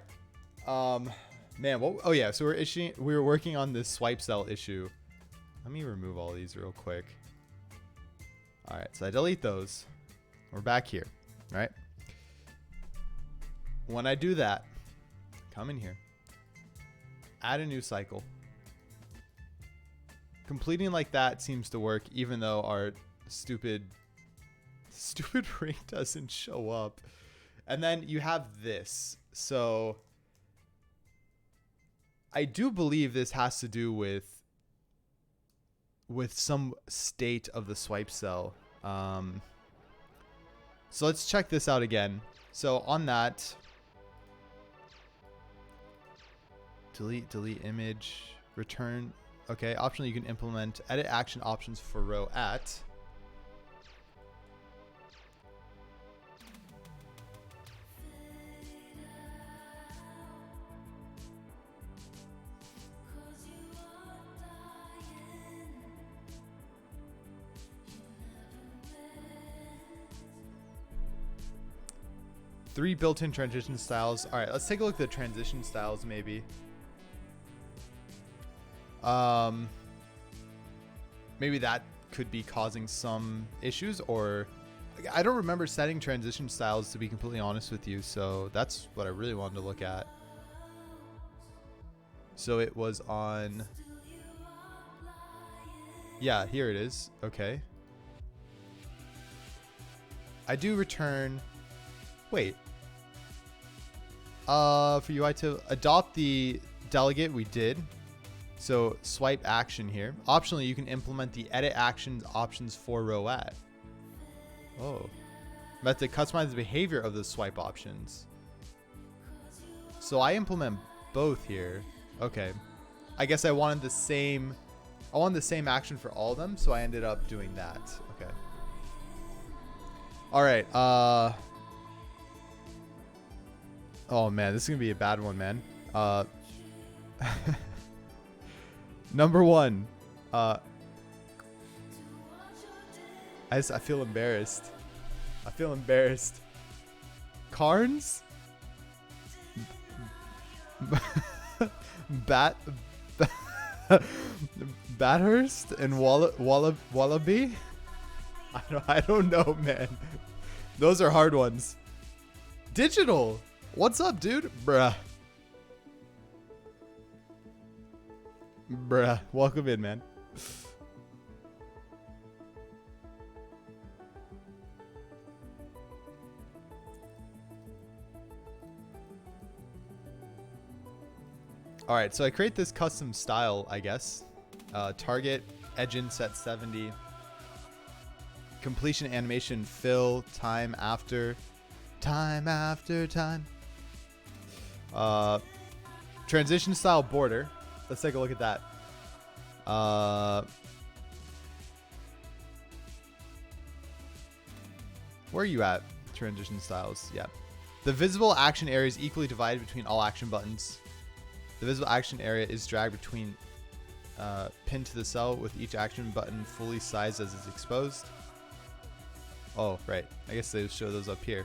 Man, what? Oh yeah, so we were working on this swipe cell issue. Let me remove all these real quick. All right, so I delete those. We're back here, all right? When I do that, come in here, add a new cycle. Completing like that seems to work, even though our stupid ring doesn't show up. And then you have this. So I do believe this has to do with some state of the swipe cell. So let's check this out again. So on that, delete image, return. Okay, optionally you can implement edit action options for row at. Three built-in transition styles. All right, let's take a look at the transition styles maybe. Maybe that could be causing some issues, or I don't remember setting transition styles, to be completely honest with you. So that's what I really wanted to look at. So it was on, yeah, here it is. Okay. I do return, wait. For UI to adopt the delegate, we did. So swipe action here. Optionally, you can implement the edit actions options for row at. Oh. But to customize the behavior of the swipe options. So I implement both here. Okay. I guess I wanted the same action for all of them, so I ended up doing that. Okay. All right. Oh man, this is gonna be a bad one, man. Number one. I feel embarrassed. Carnes? Bathurst and Wallaby? I don't know, man. Those are hard ones. Digital. What's up, dude? Bruh. Welcome in, man. All right, so I create this custom style, I guess. Target, edge inset 70. Completion animation fill, time after time. Transition style border. Let's take a look at that. Where are you at? Transition styles. Yeah. The visible action area is equally divided between all action buttons. The visible action area is dragged between pinned to the cell with each action button fully sized as it's exposed. Oh, right. I guess they show those up here.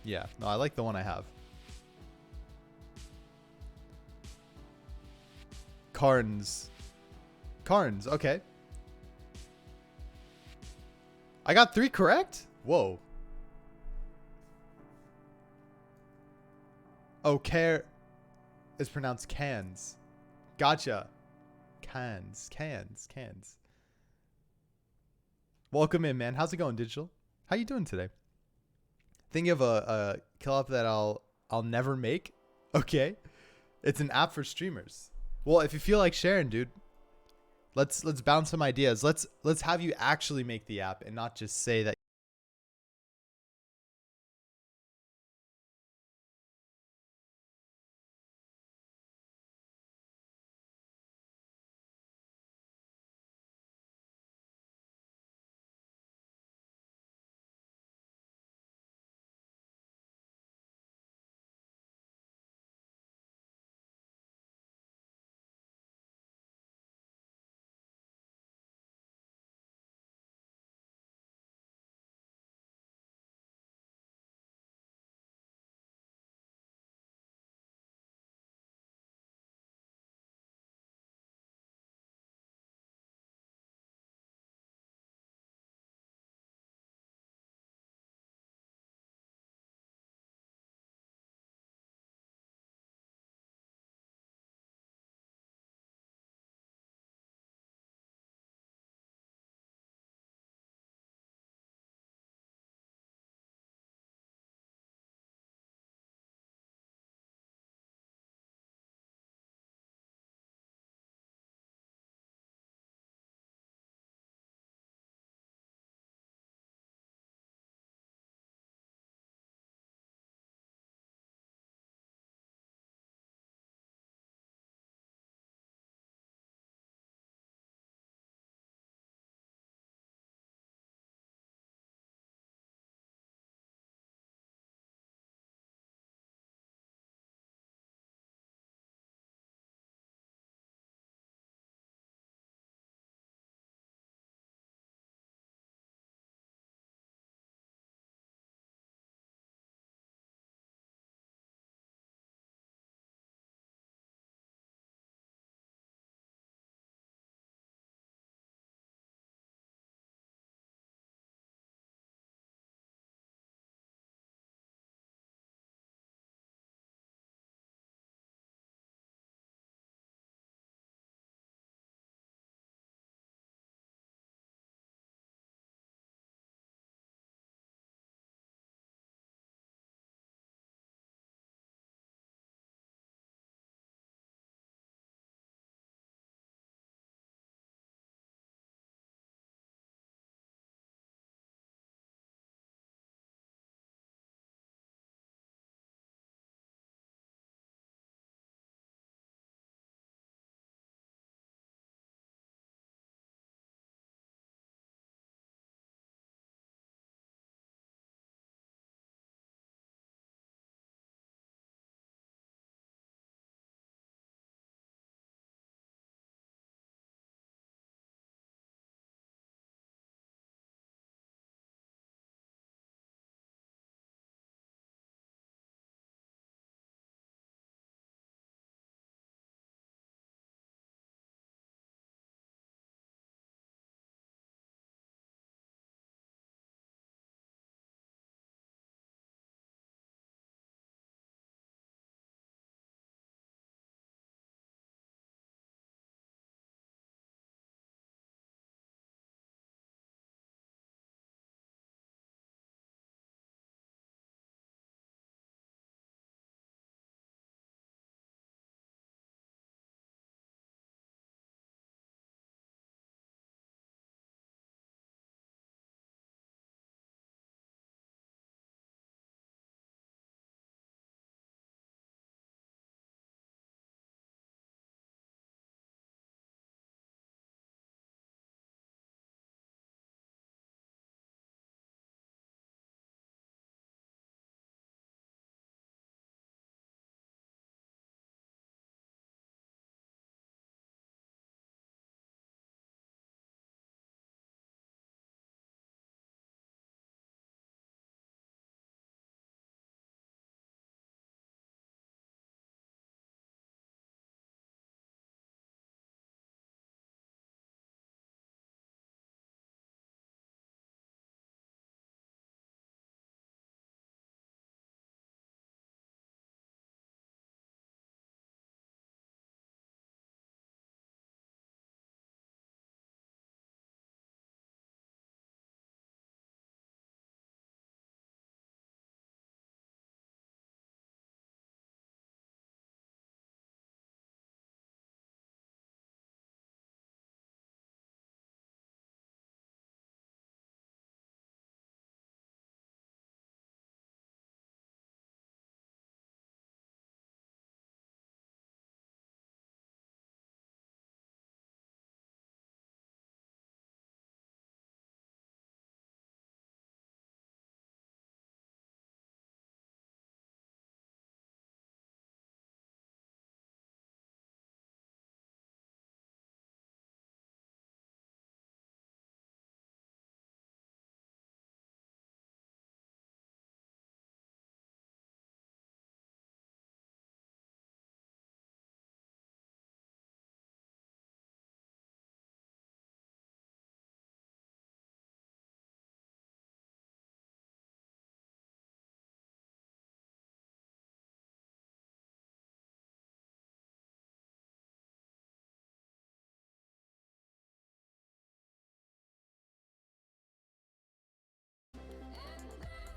Yeah, no, I like the one I have. Carnes, okay. I got 3 correct? Whoa. Oh, care is pronounced cans. Gotcha. Cans. Welcome in, man. How's it going, Digital? How you doing today? Thinking of a kill app that I'll never make. Okay. It's an app for streamers. Well, if you feel like sharing, dude, let's bounce some ideas. Let's have you actually make the app and not just say that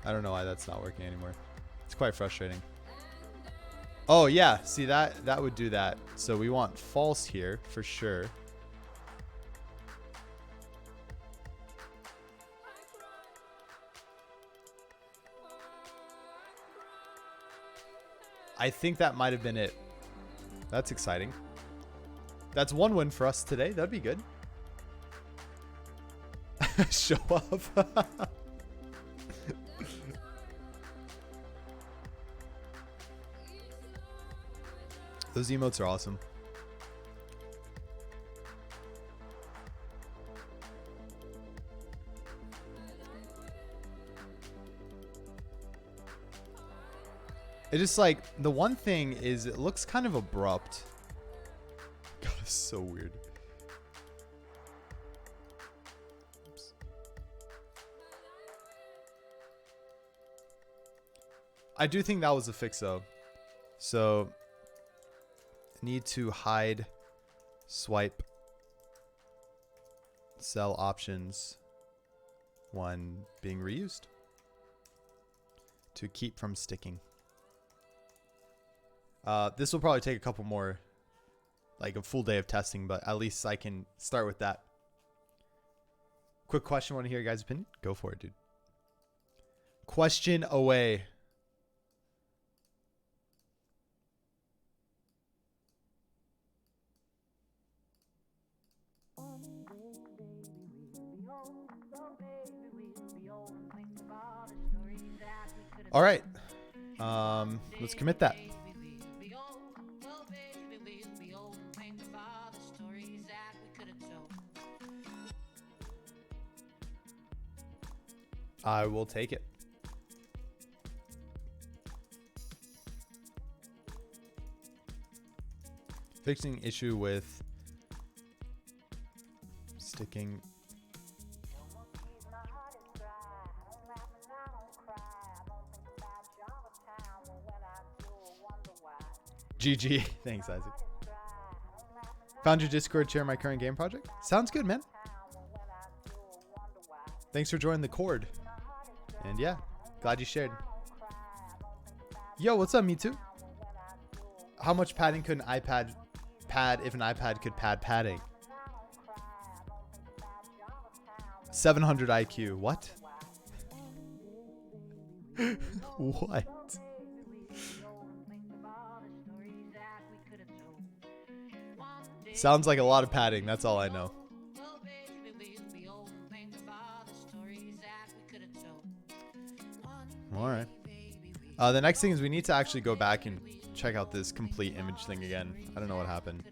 I don't know why that's not working anymore. It's quite frustrating. Oh yeah, see that would do that. So we want false here for sure. I think that might have been it. That's exciting. That's one win for us today. That'd be good. Show up. Those emotes are awesome. It just like, the one thing is it looks kind of abrupt. God, it's so weird. Oops. I do think that was a fix though. So need to hide swipe cell options when being reused to keep from sticking. This will probably take a couple more, like a full day of testing, but at least I can start with that. Quick question, want to hear your guys' opinion? Go for it, dude. Question away. All right, let's commit that. I will take it. Fixing issue with sticking. GG. Thanks, Isaac. Found your Discord, share my current game project. Sounds good, man. Thanks for joining the Cord. And yeah, glad you shared. Yo, what's up, me too? How much padding could an iPad pad if an iPad could pad padding? 700 IQ. What? What? Sounds like a lot of padding. That's all I know. All right. The next thing is we need to actually go back and check out this complete image thing again. I don't know what happened.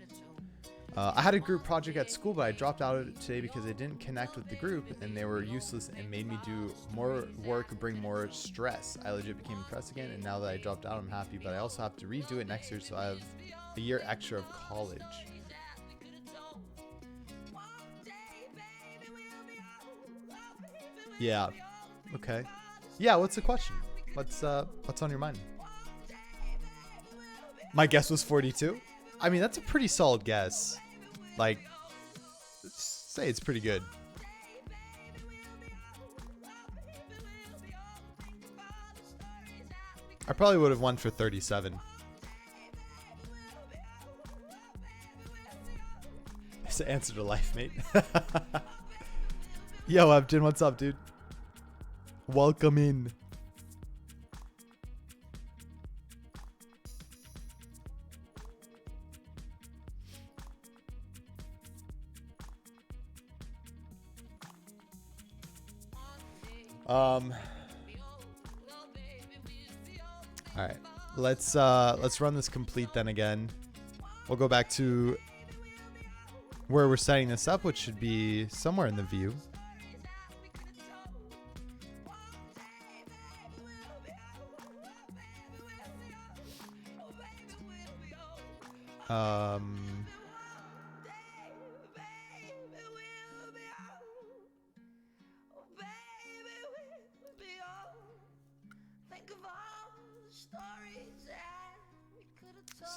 I had a group project at school, but I dropped out of it today because it didn't connect with the group and they were useless and made me do more work, bring more stress. I legit became depressed again, and now that I dropped out, I'm happy, but I also have to redo it next year, so I have a year extra of college. Yeah. Okay. Yeah, what's the question? What's on your mind? My guess was 42. I mean, that's a pretty solid guess. Like, say it's pretty good. I probably would have won for 37. It's the answer to life, mate. Yo, Upton, what's up, dude? Welcome in. All right, let's run this complete then again. We'll go back to where we're setting this up, which should be somewhere in the view.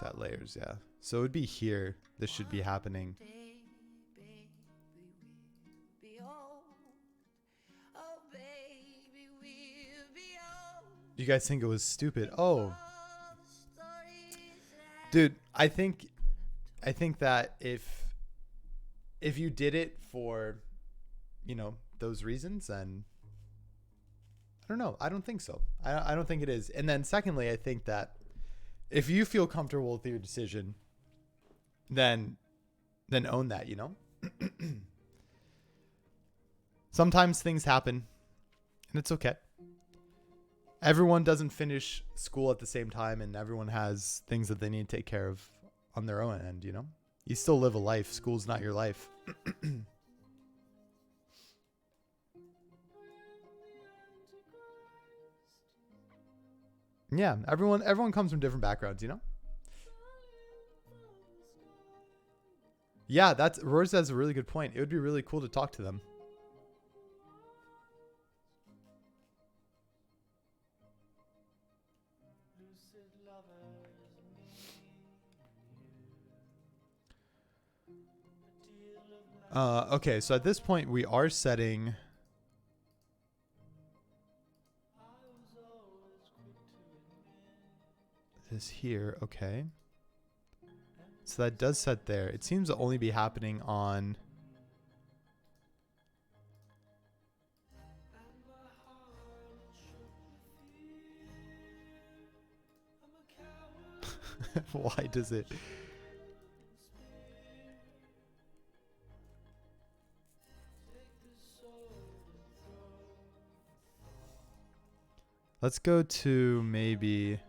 Set layers, yeah. So it would be here. This should be happening. You guys think it was stupid? Oh, dude, I think that if you did it for, those reasons, then I don't know. I don't think so. I don't think it is. And then secondly, I think that if you feel comfortable with your decision, then own that, Sometimes things happen and it's okay. Everyone doesn't finish school at the same time, and everyone has things that they need to take care of on their own end, You still live a life. School's not your life. Yeah, everyone comes from different backgrounds. Yeah, that's Royce has a really good point. It would be really cool to talk to them. Okay, so at this point we are setting this here. Okay. So that does set there. It seems to only be happening on... Why does it... Let's go to maybe...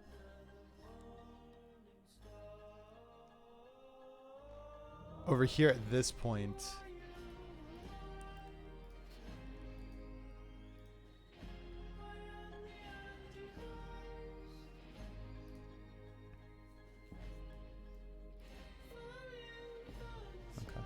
over here at this point. Okay.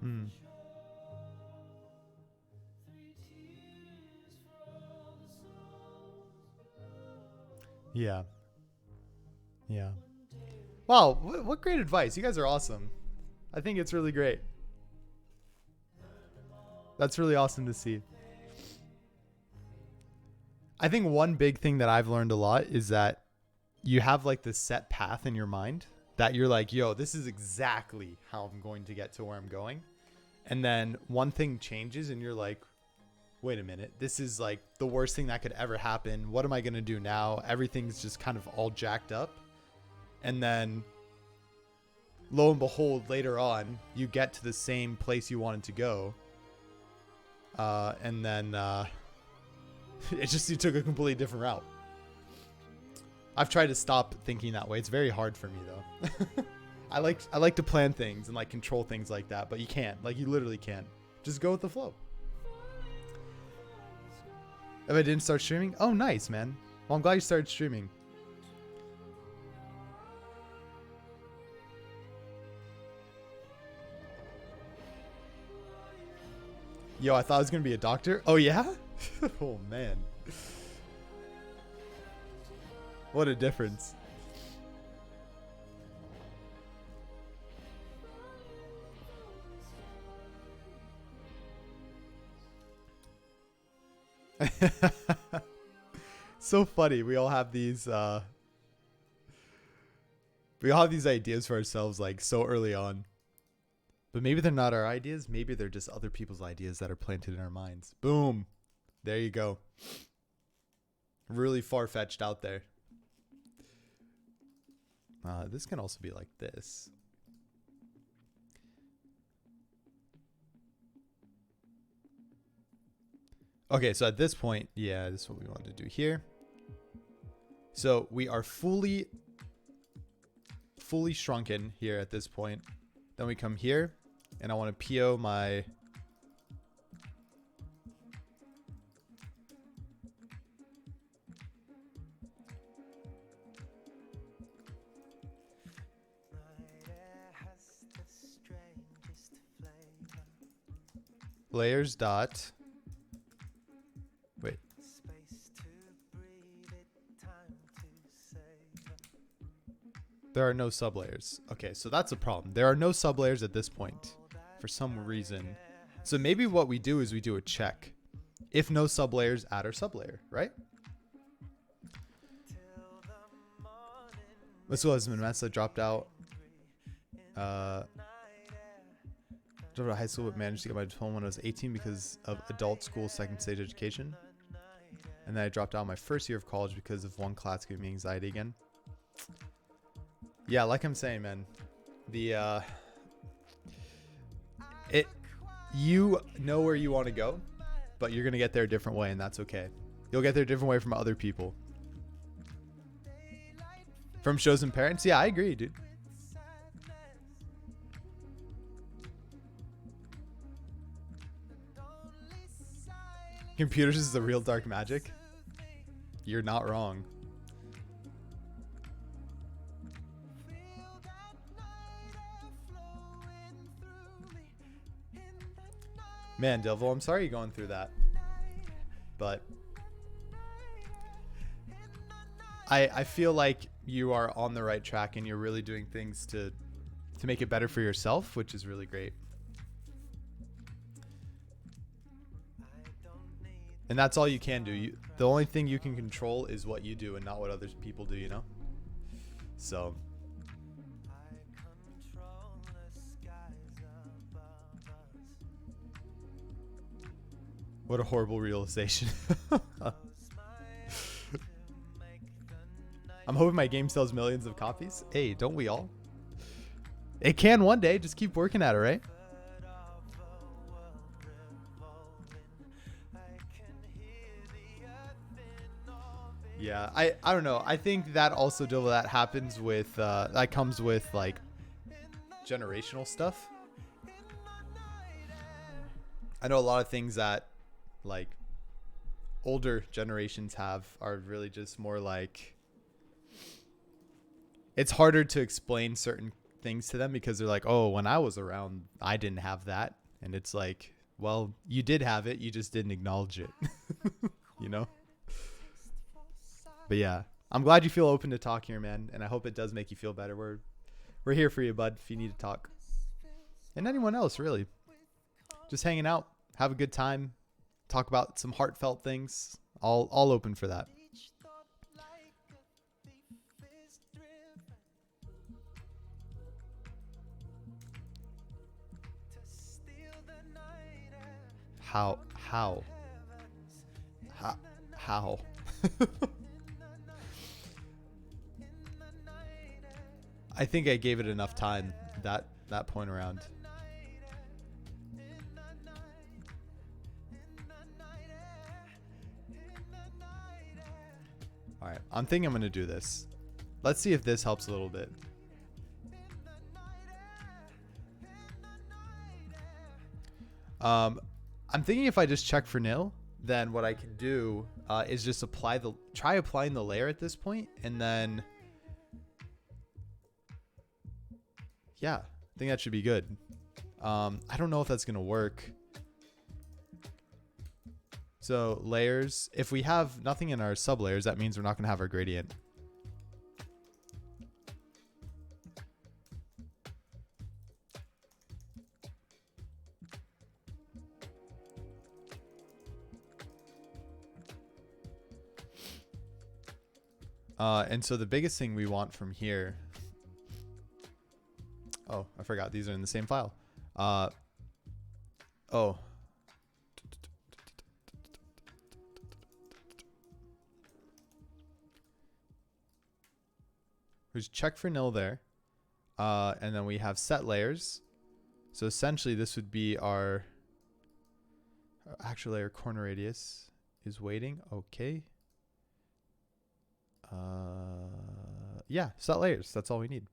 Hmm. Yeah. Yeah. Wow, what great advice. You guys are awesome. I think it's really great. That's really awesome to see. I think one big thing that I've learned a lot is that you have like this set path in your mind that you're like, yo, this is exactly how I'm going to get to where I'm going. And then one thing changes and you're like, wait a minute, this is like the worst thing that could ever happen. What am I going to do now? Everything's just kind of all jacked up. And then lo and behold, later on, you get to the same place you wanted to go. And then it just, you took a completely different route. I've tried to stop thinking that way. It's very hard for me though. I like to plan things and like control things like that, but you can't. Like you literally can't. Just go with the flow. If I didn't start streaming, oh nice, man. Well, I'm glad you started streaming. Yo, I thought I was gonna be a doctor. Oh yeah? Oh man. What a difference. So funny. We all have these ideas for ourselves like so early on. But maybe they're not our ideas. Maybe they're just other people's ideas that are planted in our minds. Boom. There you go. Really far-fetched out there. This can also be like this. Okay, so at this point, yeah, this is what we want to do here. So we are fully shrunken here at this point. Then we come here, and I want to PO my... layers dot... Wait. There are no sublayers. Okay, so that's a problem. There are no sublayers at this point for some reason. So maybe what we do is we do a check. If no sublayers, add our sublayer, right? This was Manessa dropped out. Dropped out of high school but managed to get my diploma when I was 18 because of adult school second stage education. And then I dropped out my first year of college because of one class giving me anxiety again. Yeah, like I'm saying, man, you know where you want to go, but you're going to get there a different way, and that's okay. You'll get there a different way from other people. From chosen parents? Yeah, I agree, dude. Computers is the real dark magic. You're not wrong. Man, Devil, I'm sorry you're going through that. But I feel like you are on the right track and you're really doing things to make it better for yourself, which is really great. And that's all you can do. The only thing you can control is what you do and not what other people do, you know? So. What a horrible realization. I'm hoping my game sells millions of copies. Hey, don't we all? It can one day. Just keep working at it, right? Yeah, I don't know. I think that also that happens with that comes with like generational stuff. I know a lot of things that like older generations have are really just more like it's harder to explain certain things to them because they're like, oh, when I was around, I didn't have that. And it's like, well, you did have it. You just didn't acknowledge it, you know? But yeah, I'm glad you feel open to talk here, man. And I hope it does make you feel better. We're here for you, bud, if you need to talk. And anyone else, really. Just hanging out, have a good time, talk about some heartfelt things. All open for that. How? I think I gave it enough time that point around. All right, I'm thinking I'm going to do this. Let's see if this helps a little bit. I'm thinking if I just check for nil, then what I can do is just try applying the layer at this point, and then yeah, I think that should be good. I don't know if that's gonna work. So layers, if we have nothing in our sub layers, that means we're not gonna have our gradient. And so the biggest thing we want from here. Oh, I forgot. These are in the same file. Oh. There's check for nil there. And then we have set layers. So essentially this would be our actual layer corner radius is waiting. Okay. Yeah, set layers. That's all we need.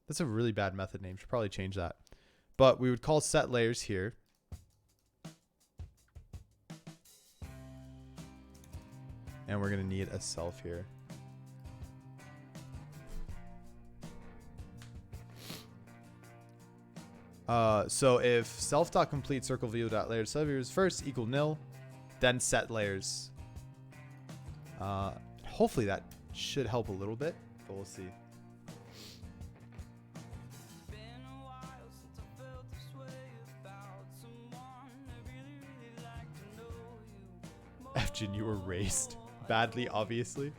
That's a really bad method name. Should probably change that. But we would call set layers here. And we're going to need a self here. So if self.complete circle view dot layers sublayers first equal nil, then set layers. Hopefully that should help a little bit, but we'll see. Imagine you were raised badly, obviously.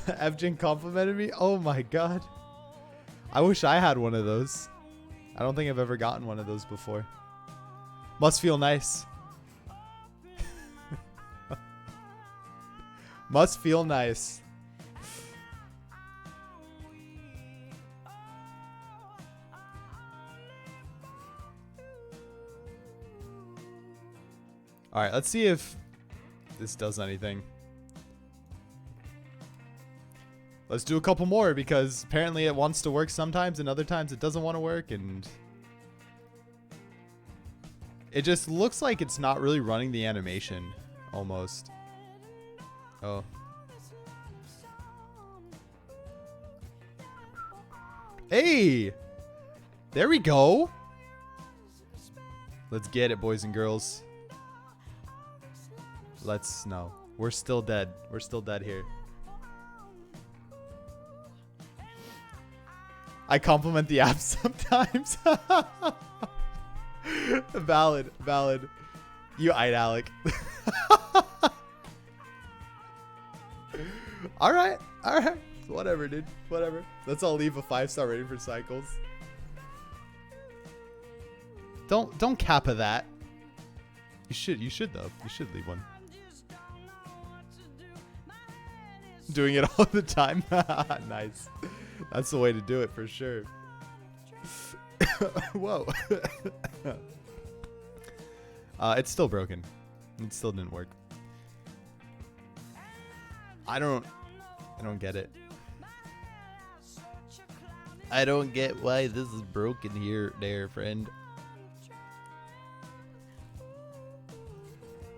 Evgen complimented me. Oh my god. I wish I had one of those. I don't think I've ever gotten one of those before. Must feel nice. Must feel nice. All right, let's see if this does anything. Let's do a couple more because apparently it wants to work sometimes and other times it doesn't want to work, and it just looks like it's not really running the animation almost. Oh. Hey! There we go. Let's get it, boys and girls. No. We're still dead. We're still dead here. I compliment the app sometimes. Valid. You eyed Alec. All right. Whatever, dude. Whatever. Let's all leave a 5-star rating for Cycles. Don't kappa that. You should though. You should leave one. Doing it all the time. Nice. That's the way to do it for sure. Whoa. It's still broken. It still didn't work. I don't get it. I don't get why this is broken here, there, friend.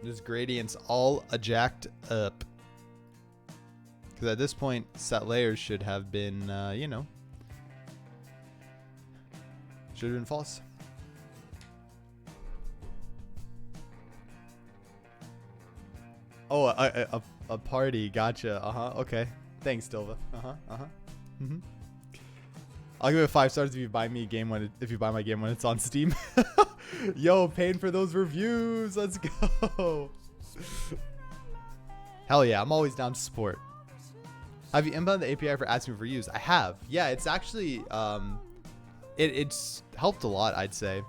This gradient's all jacked up. Because at this point, set layers should have been, you know, should have been false. Oh, a party. Gotcha. Okay. Thanks, Dilva. I'll give it 5 stars if you buy me a game if you buy my game when it's on Steam. Yo, paying for those reviews. Let's go. Hell yeah, I'm always down to support. Have you inbound the API for asking for reviews? I have. Yeah, it's actually it's helped a lot, I'd say.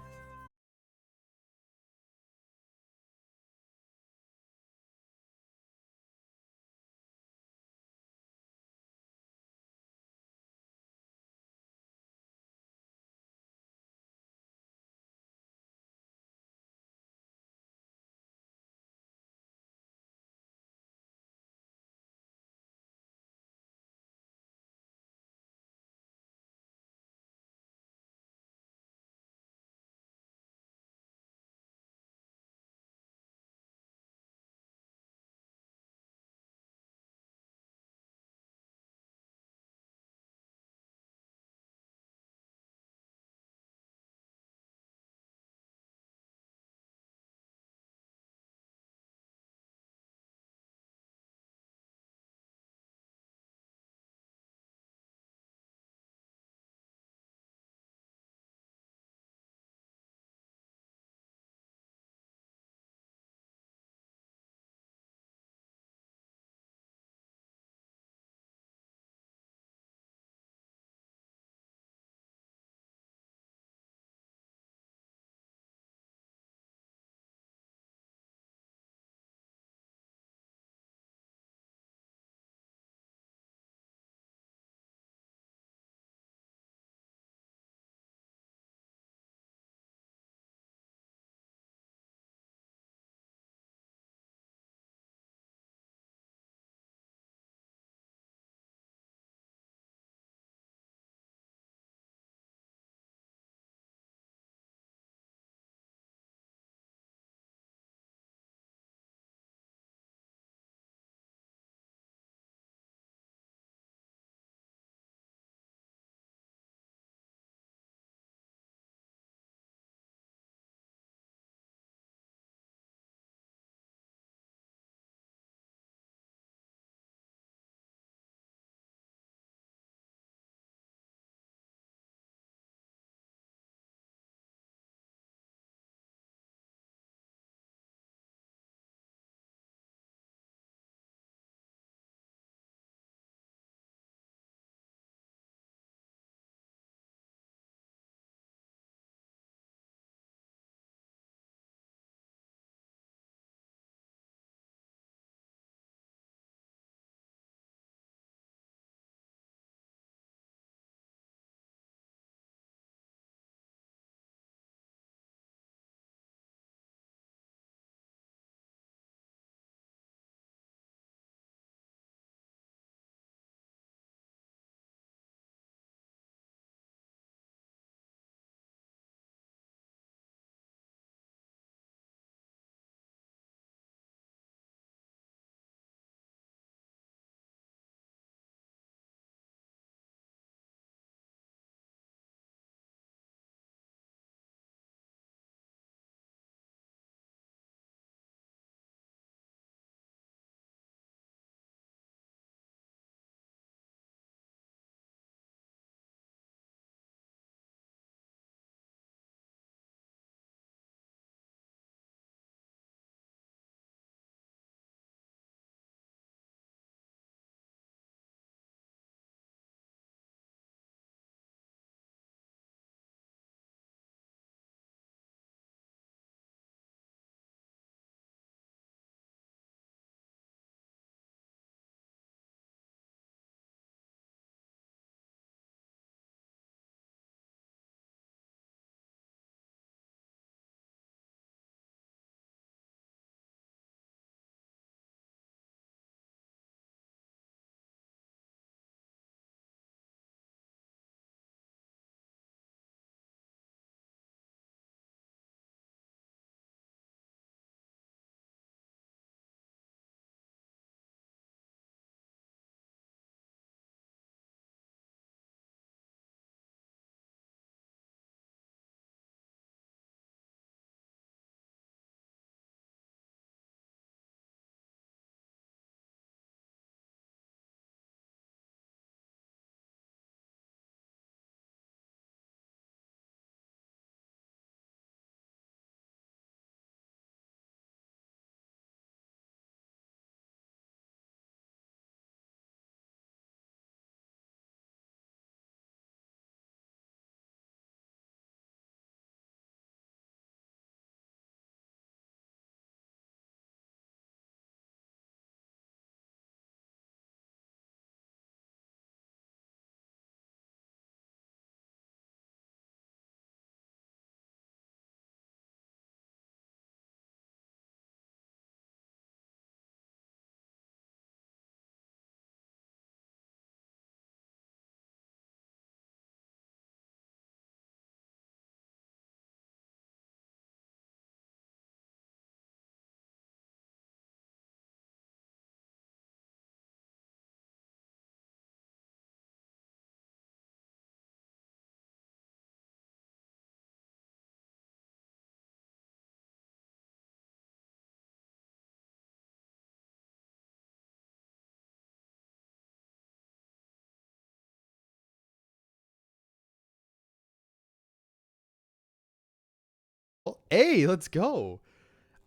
Hey, let's go.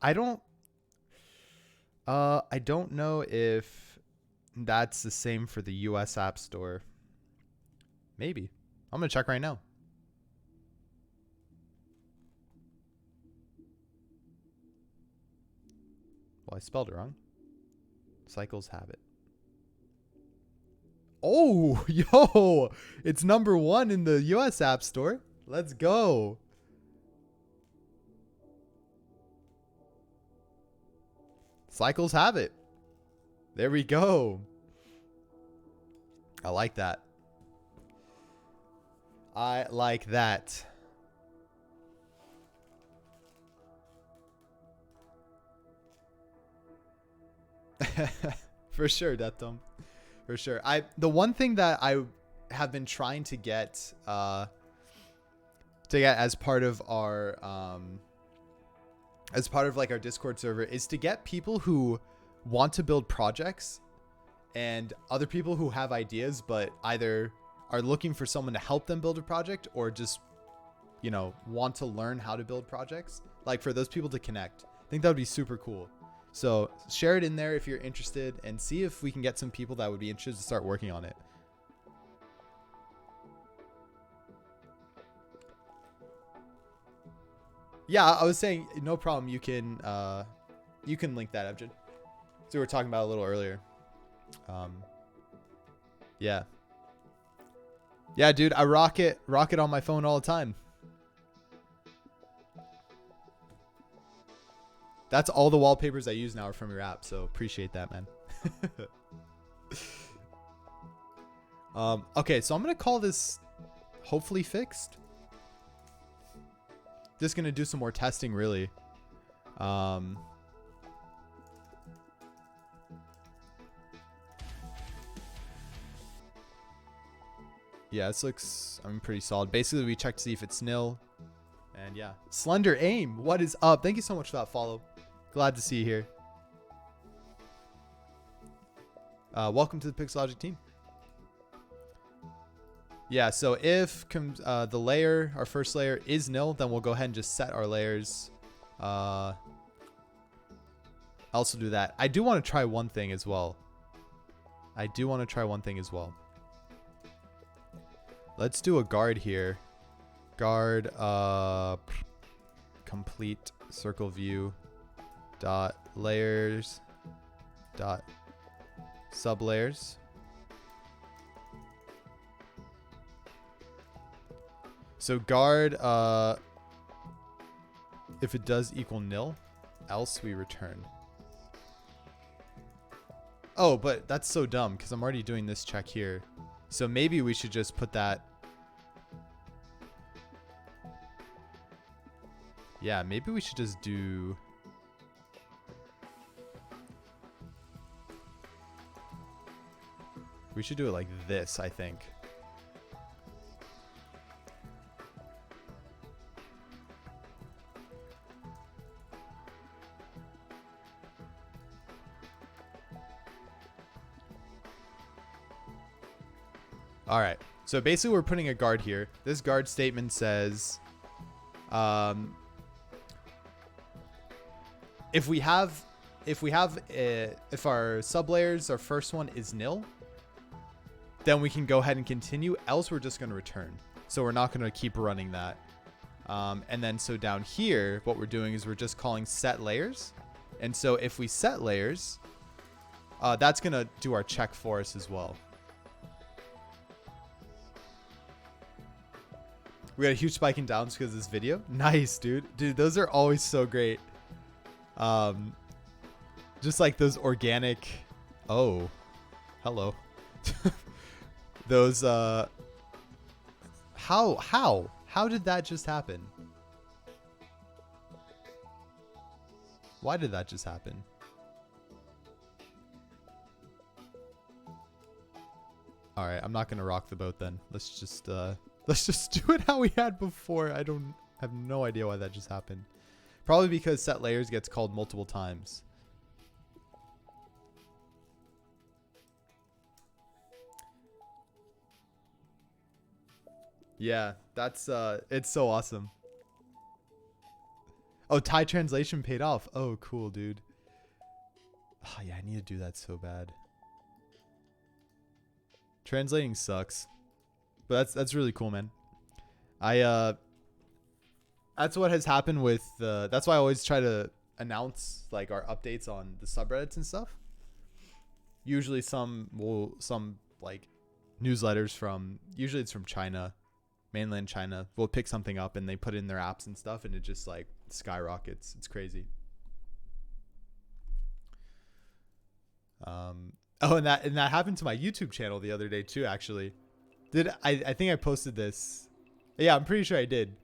I don't I don't know if that's the same for the US App Store. Maybe. I'm going to check right now. Well, I spelled it wrong. Cycles have it. Oh, yo, it's #1 in the US App Store. Let's go. Cycles have it. There we go. I like that. I like that. For sure, Deathtom. For sure. The one thing that I have been trying to get as part of our like our Discord server is to get people who want to build projects and other people who have ideas but either are looking for someone to help them build a project or just, you know, want to learn how to build projects. Like for those people to connect. I think that would be super cool. So share it in there if you're interested and see if we can get some people that would be interested to start working on it. Yeah, I was saying no problem. You can link that, Abjad. So we were talking about a little earlier. Yeah. Yeah, dude, I rock it on my phone all the time. That's all the wallpapers I use now are from your app, so appreciate that, man. Okay, so I'm gonna call this hopefully fixed. Just gonna do some more testing, really. Yeah, this looks, pretty solid. Basically, we check to see if it's nil. And yeah. Slender Aim, what is up? Thank you so much for that follow. Glad to see you here. Welcome to the Pixelogic team. Yeah, so if the layer, our first layer is nil, then we'll go ahead and just set our layers. I'll also do that. I do want to try one thing as well. Let's do a guard here. Guard complete circle view dot layers dot sublayers. So guard if it does equal nil, else we return. Oh, but that's so dumb because I'm already doing this check here. So maybe we should just put that. Yeah, maybe we should just do. We should do it like this, I think. All right. So basically we're putting a guard here. This guard statement says, if our sublayers, our first one is nil, then we can go ahead and continue. Else we're just going to return. So we're not going to keep running that. And then so down here, what we're doing is we're just calling set layers. And so if we set layers, that's going to do our check for us as well. We got a huge spike in downs because of this video. Nice, dude. Dude, those are always so great. Just like those organic. Oh, hello. Those. How did that just happen? Why did that just happen? All right, I'm not gonna rock the boat then. Let's just do it how we had before. I have no idea why that just happened. Probably because set layers gets called multiple times. Yeah, that's it's so awesome. Oh, Thai translation paid off. Oh, cool, dude. Oh, yeah, I need to do that so bad. Translating sucks. But that's really cool, man. That's what has happened with that's why I always try to announce like our updates on the subreddits and stuff. Usually some like newsletters from, usually it's from China, mainland China, will pick something up and they put it in their apps and stuff, and it just like skyrockets. It's crazy. Oh, and that happened to my YouTube channel the other day too, actually. I think I posted this. Yeah, I'm pretty sure I did.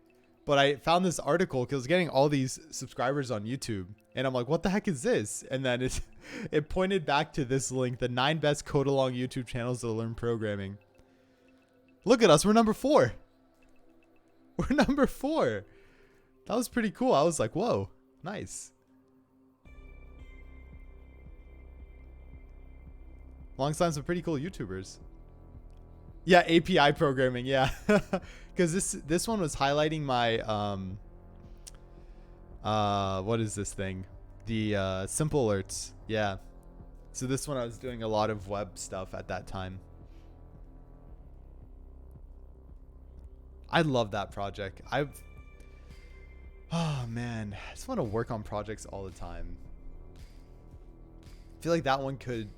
But I found this article because I was getting all these subscribers on YouTube. And I'm like, what the heck is this? And then it pointed back to this link, the 9 best code along YouTube channels to learn programming. Look at us. We're number 4. We're number 4. That was pretty cool. I was like, whoa, nice. Alongside some pretty cool YouTubers. Yeah, API programming, yeah. Because this one was highlighting my what is this thing? The simple alerts. Yeah. So this one I was doing a lot of web stuff at that time. I love that project. Oh man, I just want to work on projects all the time. I feel like that one could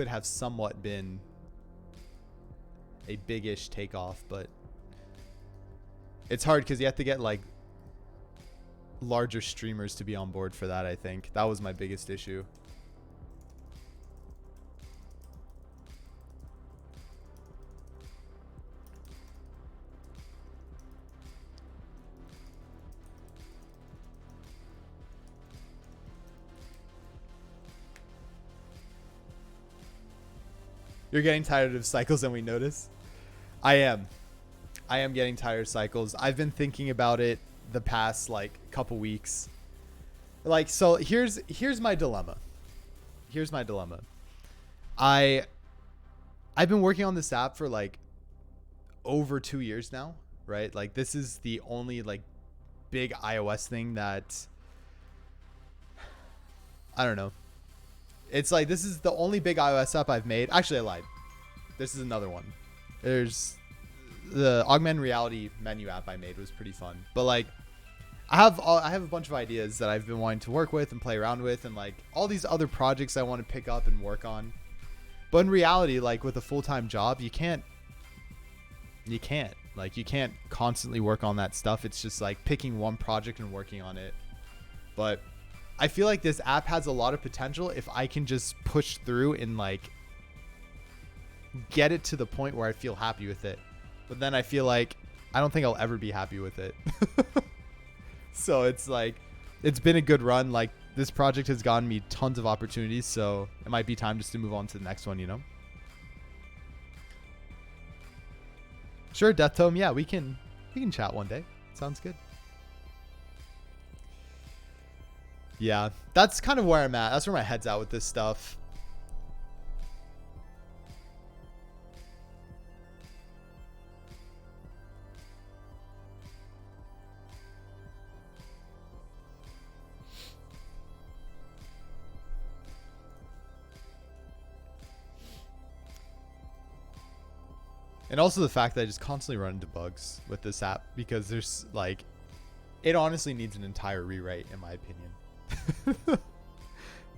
have somewhat been a big-ish takeoff, but it's hard because you have to get like larger streamers to be on board for that. I think that was my biggest issue. You're getting tired of cycles and we notice. I am getting tired of cycles. I've been thinking about it the past like couple weeks. Like, so here's my dilemma. Here's my dilemma. I've been working on this app for like over 2 years now, right? Like this is the only like big iOS thing that, I don't know. It's like, this is the only big iOS app I've made. Actually, I lied. This is another one. There's the augmented reality menu app I made was pretty fun. But like, I have a bunch of ideas that I've been wanting to work with and play around with, and like all these other projects I want to pick up and work on. But in reality, like with a full-time job, you can't constantly work on that stuff. It's just like picking one project and working on it. But I feel like this app has a lot of potential if I can just push through and like get it to the point where I feel happy with it. But then I feel like I don't think I'll ever be happy with it. So it's like, it's been a good run. Like this project has gotten me tons of opportunities. So it might be time just to move on to the next one, you know? Sure, Death Tome. Yeah, we can chat one day. Sounds good. Yeah, that's kind of where I'm at. That's where my head's at with this stuff. And also the fact that I just constantly run into bugs with this app, because there's like, it honestly needs an entire rewrite in my opinion.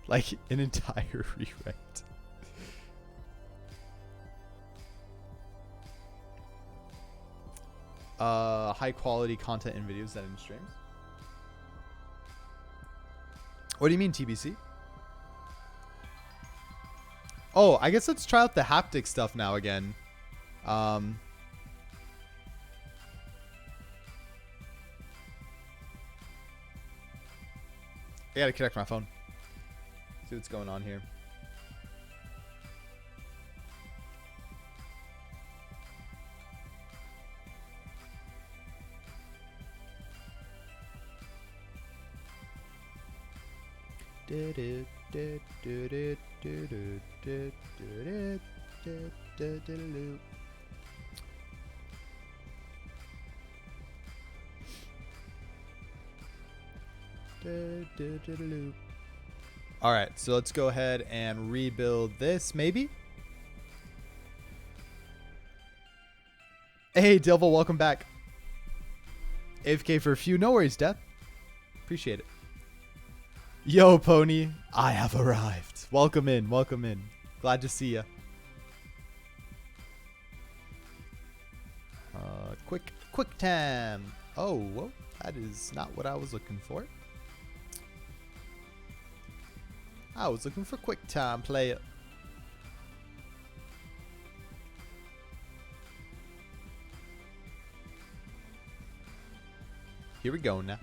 Like an entire rewrite. High quality content and videos that in streams. What do you mean TBC? Oh, I guess let's try out the haptic stuff now again. I gotta connect my phone. See what's going on here. All right, so let's go ahead and rebuild this, maybe. Hey, Devil, welcome back. AFK for a few. No worries, Death. Appreciate it. Yo, Pony, I have arrived. Welcome in, welcome in. Glad to see ya. Quick time. Oh, well, that is not what I was looking for. I was looking for quick time, player. Here we go now.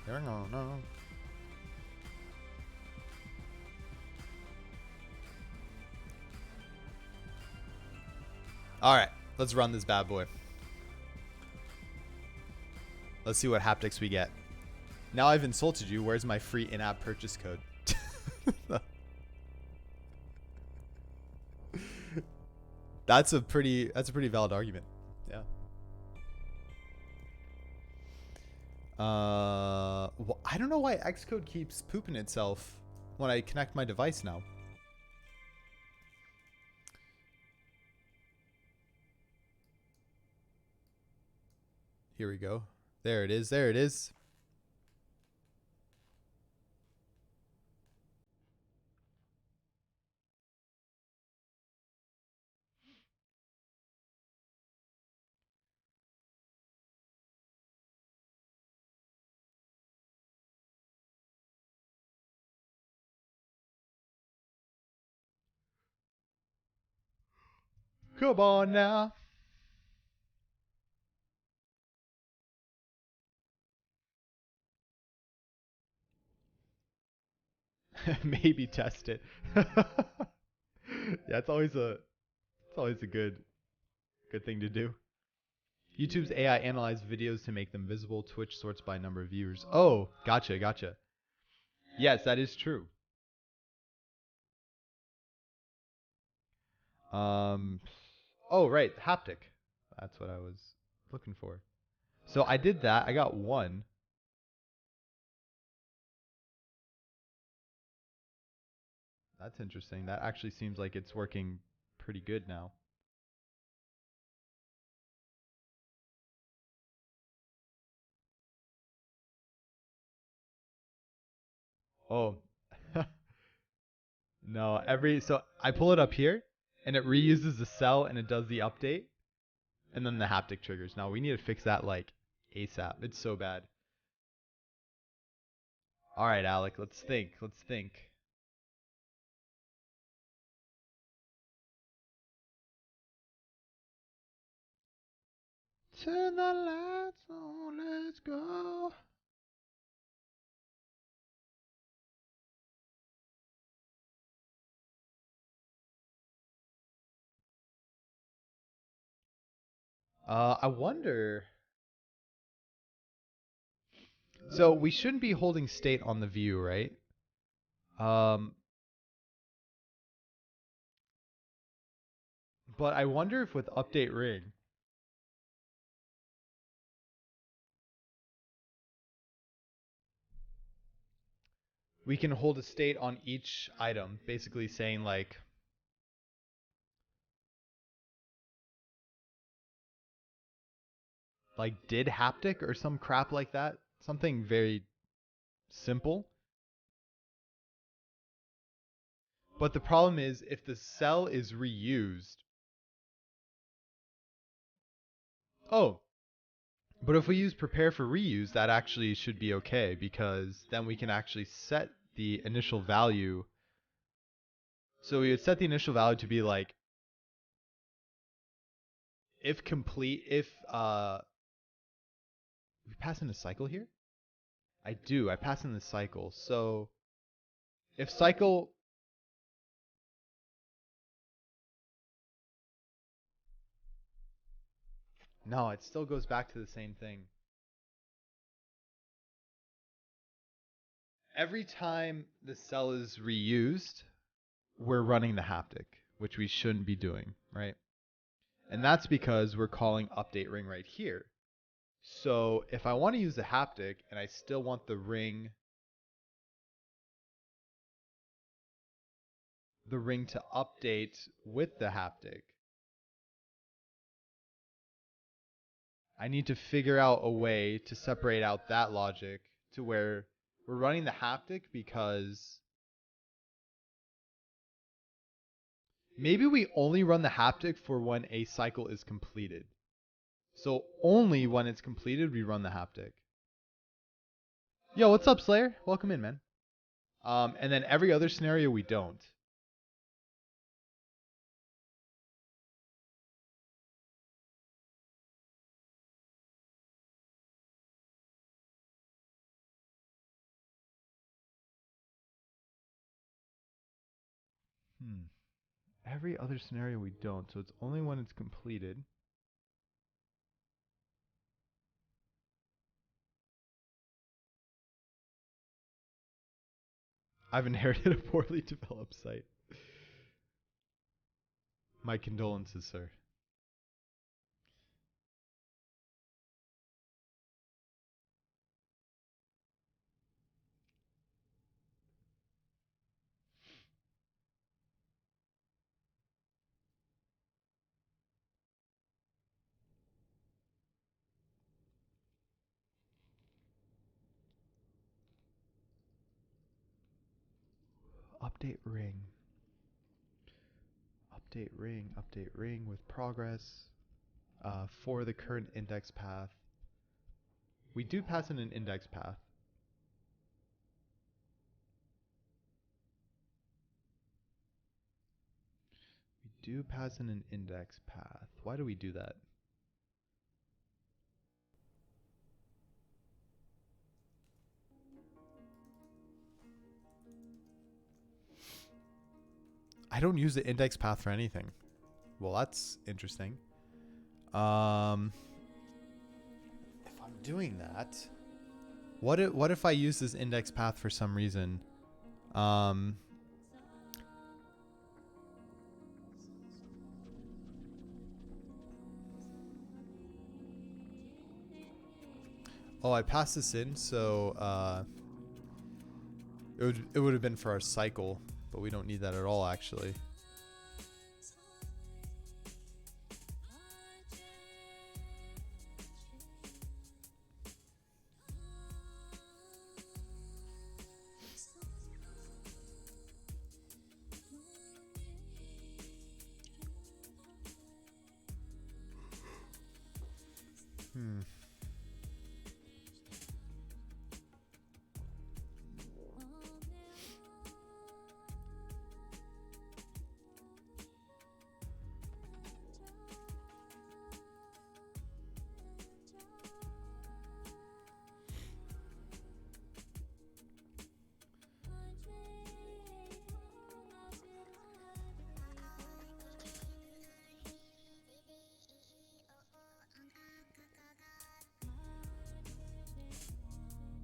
Here we go now. All right, let's run this bad boy. Let's see what haptics we get. Now I've insulted you. Where's my free in-app purchase code? That's a pretty valid argument. Yeah. Well, I don't know why Xcode keeps pooping itself when I connect my device now. Here we go. There it is. There it is. Come on now. Maybe test it. Yeah, it's always a good thing to do. YouTube's AI analyzes videos to make them visible. Twitch sorts by number of viewers. Oh, gotcha. Yes, that is true. Oh, right, haptic. That's what I was looking for. So I did that. I got 1. That's interesting. That actually seems like it's working pretty good now. Oh. No, so I pull it up here and it reuses the cell and it does the update and then the haptic triggers. Now we need to fix that like ASAP. It's so bad. All right, Alec, let's think. Turn the lights on, let's go. I wonder. So we shouldn't be holding state on the view, right? But I wonder if with update ring, we can hold a state on each item, basically saying like did haptic or some crap like that. Something very simple. But the problem is if the cell is reused. Oh, but if we use prepare for reuse, that actually should be okay because then we can actually set the initial value. So we would set the initial value to be like if complete, if we pass in a cycle here? I do. I pass in the cycle. So if cycle. No, it still goes back to the same thing. Every time the cell is reused, we're running the haptic, which we shouldn't be doing, right? And that's because we're calling update ring right here. So if I want to use the haptic and I still want the ring the ring to update with the haptic. I need to figure out a way to separate out that logic to where we're running the haptic because maybe we only run the haptic for when a cycle is completed. So only when it's completed, we run the haptic. Yo, what's up, Slayer? Welcome in, man. And then every other scenario, we don't. Every other scenario, we don't. So it's only when it's completed. I've inherited a poorly developed site. My condolences, sir. Update ring. Update ring with progress for the current index path. We do pass in an index path. We do pass in an index path. Why do we do that? I don't use the index path for anything. Well, that's interesting. If I'm doing that, what if I use this index path for some reason? Oh, I passed this in, so it would have been for our cycle, but we don't need that at all, actually.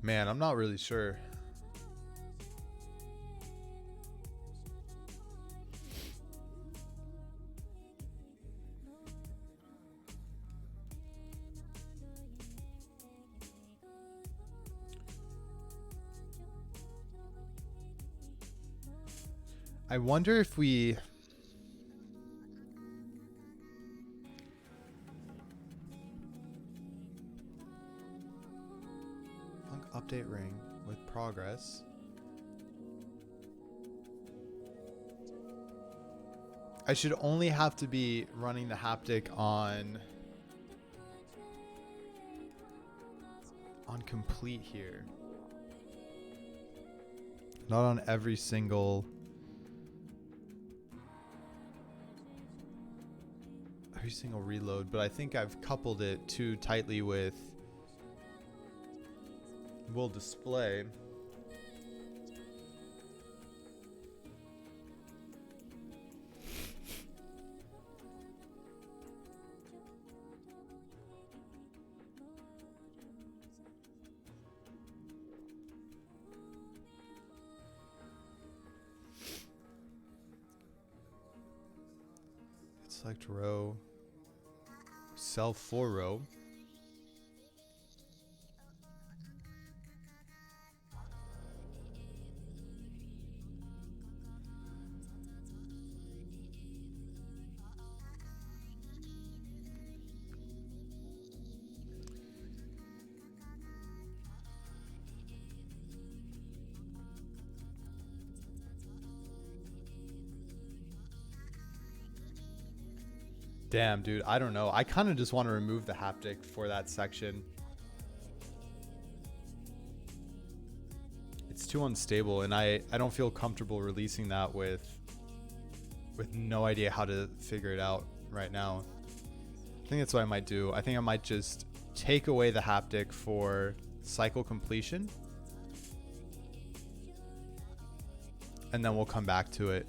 Man, I'm not really sure. I wonder if we... Update ring with progress. I should only have to be running the haptic on complete here. Not on every single reload, but I think I've coupled it too tightly with will display. Select row, cell for row. Damn, dude, I don't know. I kind of just want to remove the haptic for that section. It's too unstable, and I don't feel comfortable releasing that with no idea how to figure it out right now. I think that's what I might do. I think I might just take away the haptic for cycle completion, and then we'll come back to it.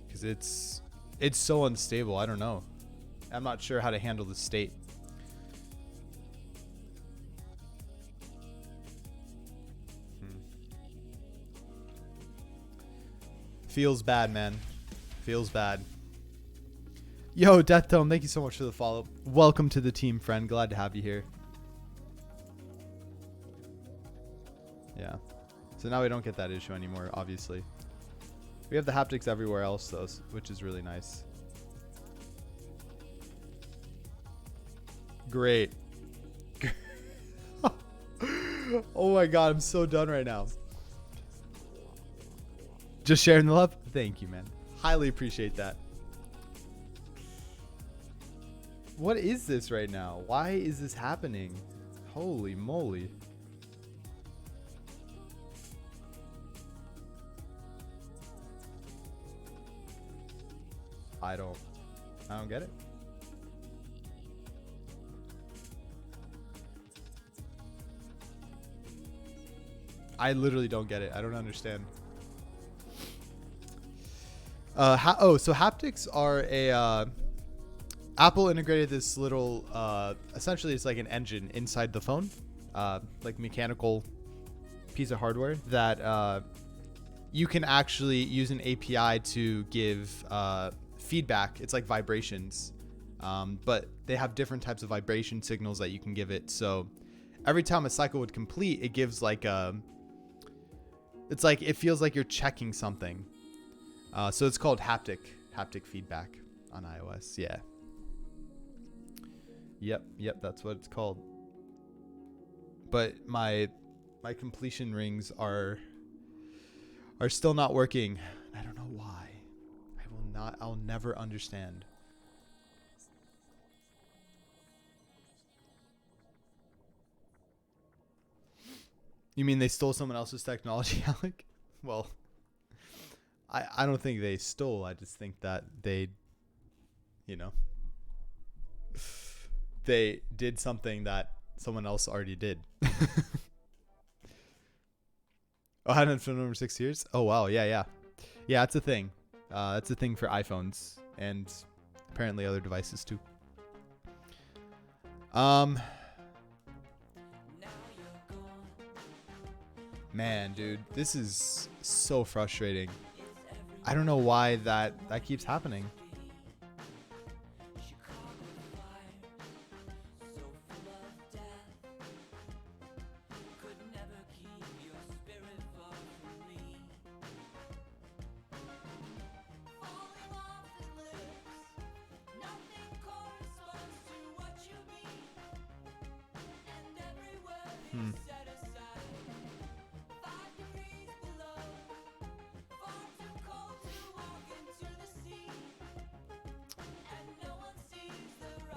Because it's so unstable. I don't know. I'm not sure how to handle the state. Feels bad, man. Feels bad. Yo, Death Tome, thank you so much for the follow. Welcome to the team, friend. Glad to have you here. Yeah. So now we don't get that issue anymore, obviously. We have the haptics everywhere else, though, which is really nice. Great. Oh my god, I'm so done right now. Just sharing the love? Thank you, man. Highly appreciate that. What is this right now? Why is this happening? Holy moly. I don't get it. I literally don't get it. I don't understand. So haptics are a Apple integrated this little essentially it's like an engine inside the phone, like mechanical piece of hardware that you can actually use an API to give feedback. It's like vibrations, but they have different types of vibration signals that you can give it. So every time a cycle would complete, it gives like it's like it feels like you're checking something. So it's called haptic feedback on iOS. Yeah. Yep, that's what it's called. But my completion rings are still not working. I don't know why. I'll never understand. You mean they stole someone else's technology, Alec? Well, I don't think they stole. I just think that they, they did something that someone else already did. Oh, had it for over 6 years? Oh, wow. Yeah, it's a thing. It's a thing for iPhones and apparently other devices too. Man, dude, this is so frustrating. I don't know why that keeps happening.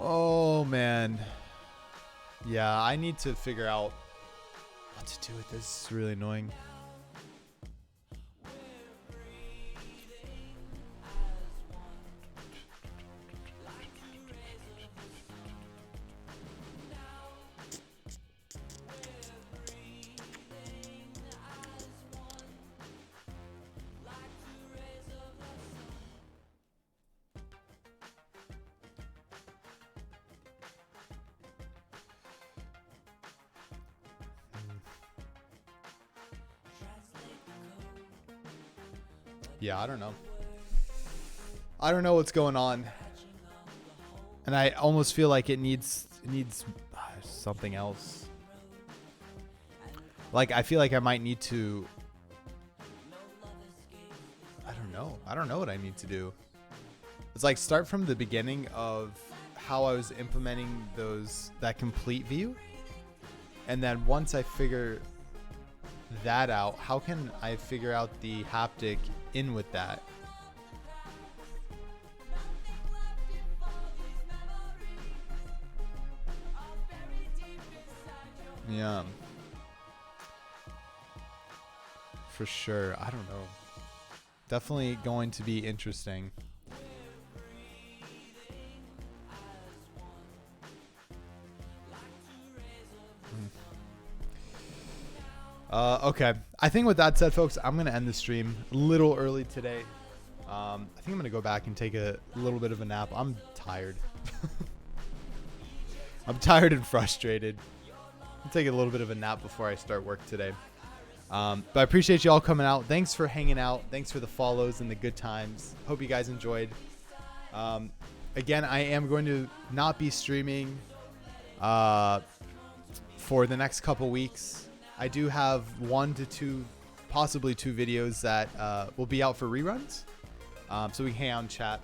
Oh, man. Yeah, I need to figure out what to do with this. It's really annoying. Yeah, I don't know. I don't know what's going on. And I almost feel like it needs something else. Like, I feel like I might need to... I don't know what I need to do. It's like start from the beginning of how I was implementing that complete view. And then once I figure that out, how can I figure out the haptic in with that? Yeah. For sure. I don't know. Definitely going to be interesting. Okay. I think with that said, folks, I'm going to end the stream a little early today. I think I'm going to go back and take a little bit of a nap. I'm tired. I'm tired and frustrated. I'll take a little bit of a nap before I start work today. But I appreciate you all coming out. Thanks for hanging out. Thanks for the follows and the good times. Hope you guys enjoyed. Again, I am going to not be streaming for the next couple weeks. I do have 1 to 2, possibly 2 videos that will be out for reruns. So we can hang out and chat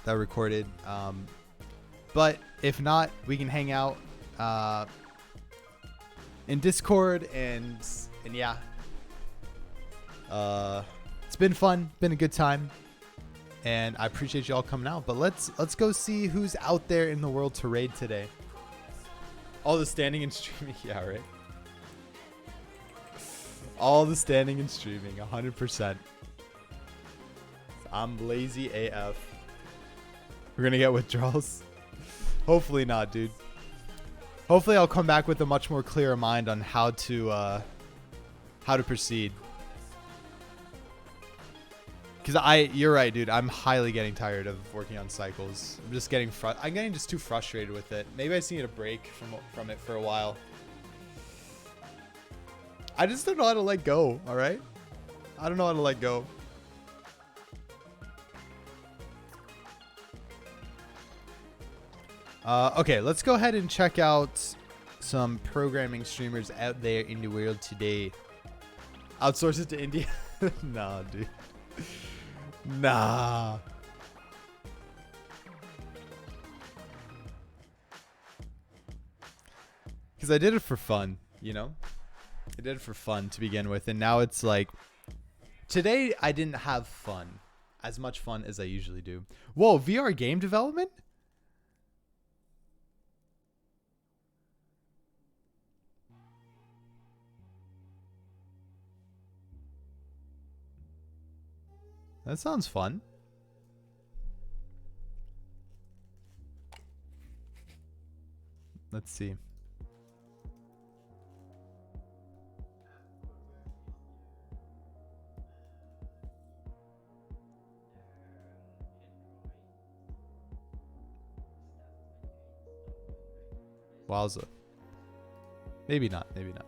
that I recorded. But if not, we can hang out in Discord and yeah. It's been fun, been a good time, and I appreciate you all coming out. But let's go see who's out there in the world to raid today. All the standing and streaming, yeah, right. All the standing and streaming, 100%. I'm lazy AF. We're gonna get withdrawals. Hopefully not, dude. Hopefully I'll come back with a much more clear mind on how to proceed. Because you're right, dude. I'm highly getting tired of working on cycles. I'm just getting just too frustrated with it. Maybe I just need a break from it for a while. I just don't know how to let go. All right, I don't know how to let go. Okay, let's go ahead and check out some programming streamers out there in the world today. Outsource it to India? Nah, dude. Nah. Because I did it for fun, you know? I did it for fun to begin with, and now it's like... Today, I didn't have fun. As much fun as I usually do. Whoa, VR game development? That sounds fun. Let's see. Wowza. Maybe not. Maybe not.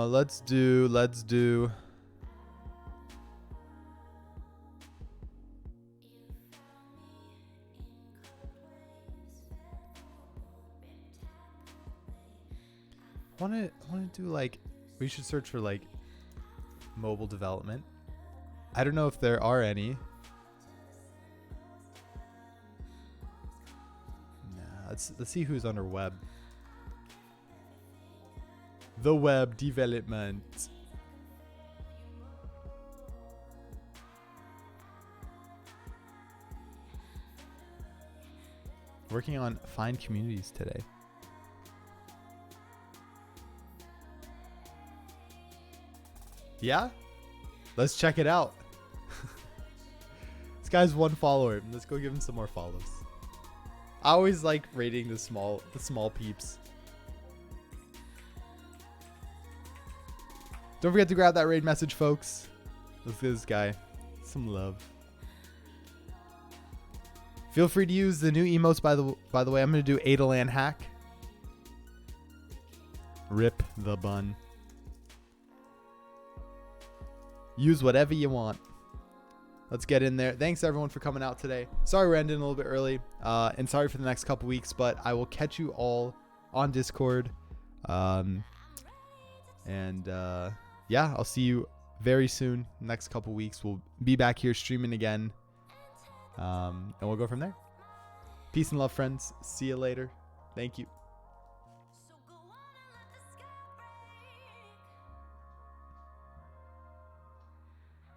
Let's do. Want to do like, we should search for like mobile development. I don't know if there are any. Nah, let's see who's under web. The web development. Working on find communities today. Yeah? Let's check it out. This guy's 1 follower. Let's go give him some more follows. I always like rating the small peeps. Don't forget to grab that raid message, folks. Let's give this guy some love. Feel free to use the new emotes, by the way. I'm going to do Adalan hack. Rip the bun. Use whatever you want. Let's get in there. Thanks, everyone, for coming out today. Sorry we're ending a little bit early. And sorry for the next couple weeks, but I will catch you all on Discord. Yeah, I'll see you very soon. Next couple weeks, we'll be back here streaming again. And we'll go from there. Peace and love, friends. See you later. Thank you.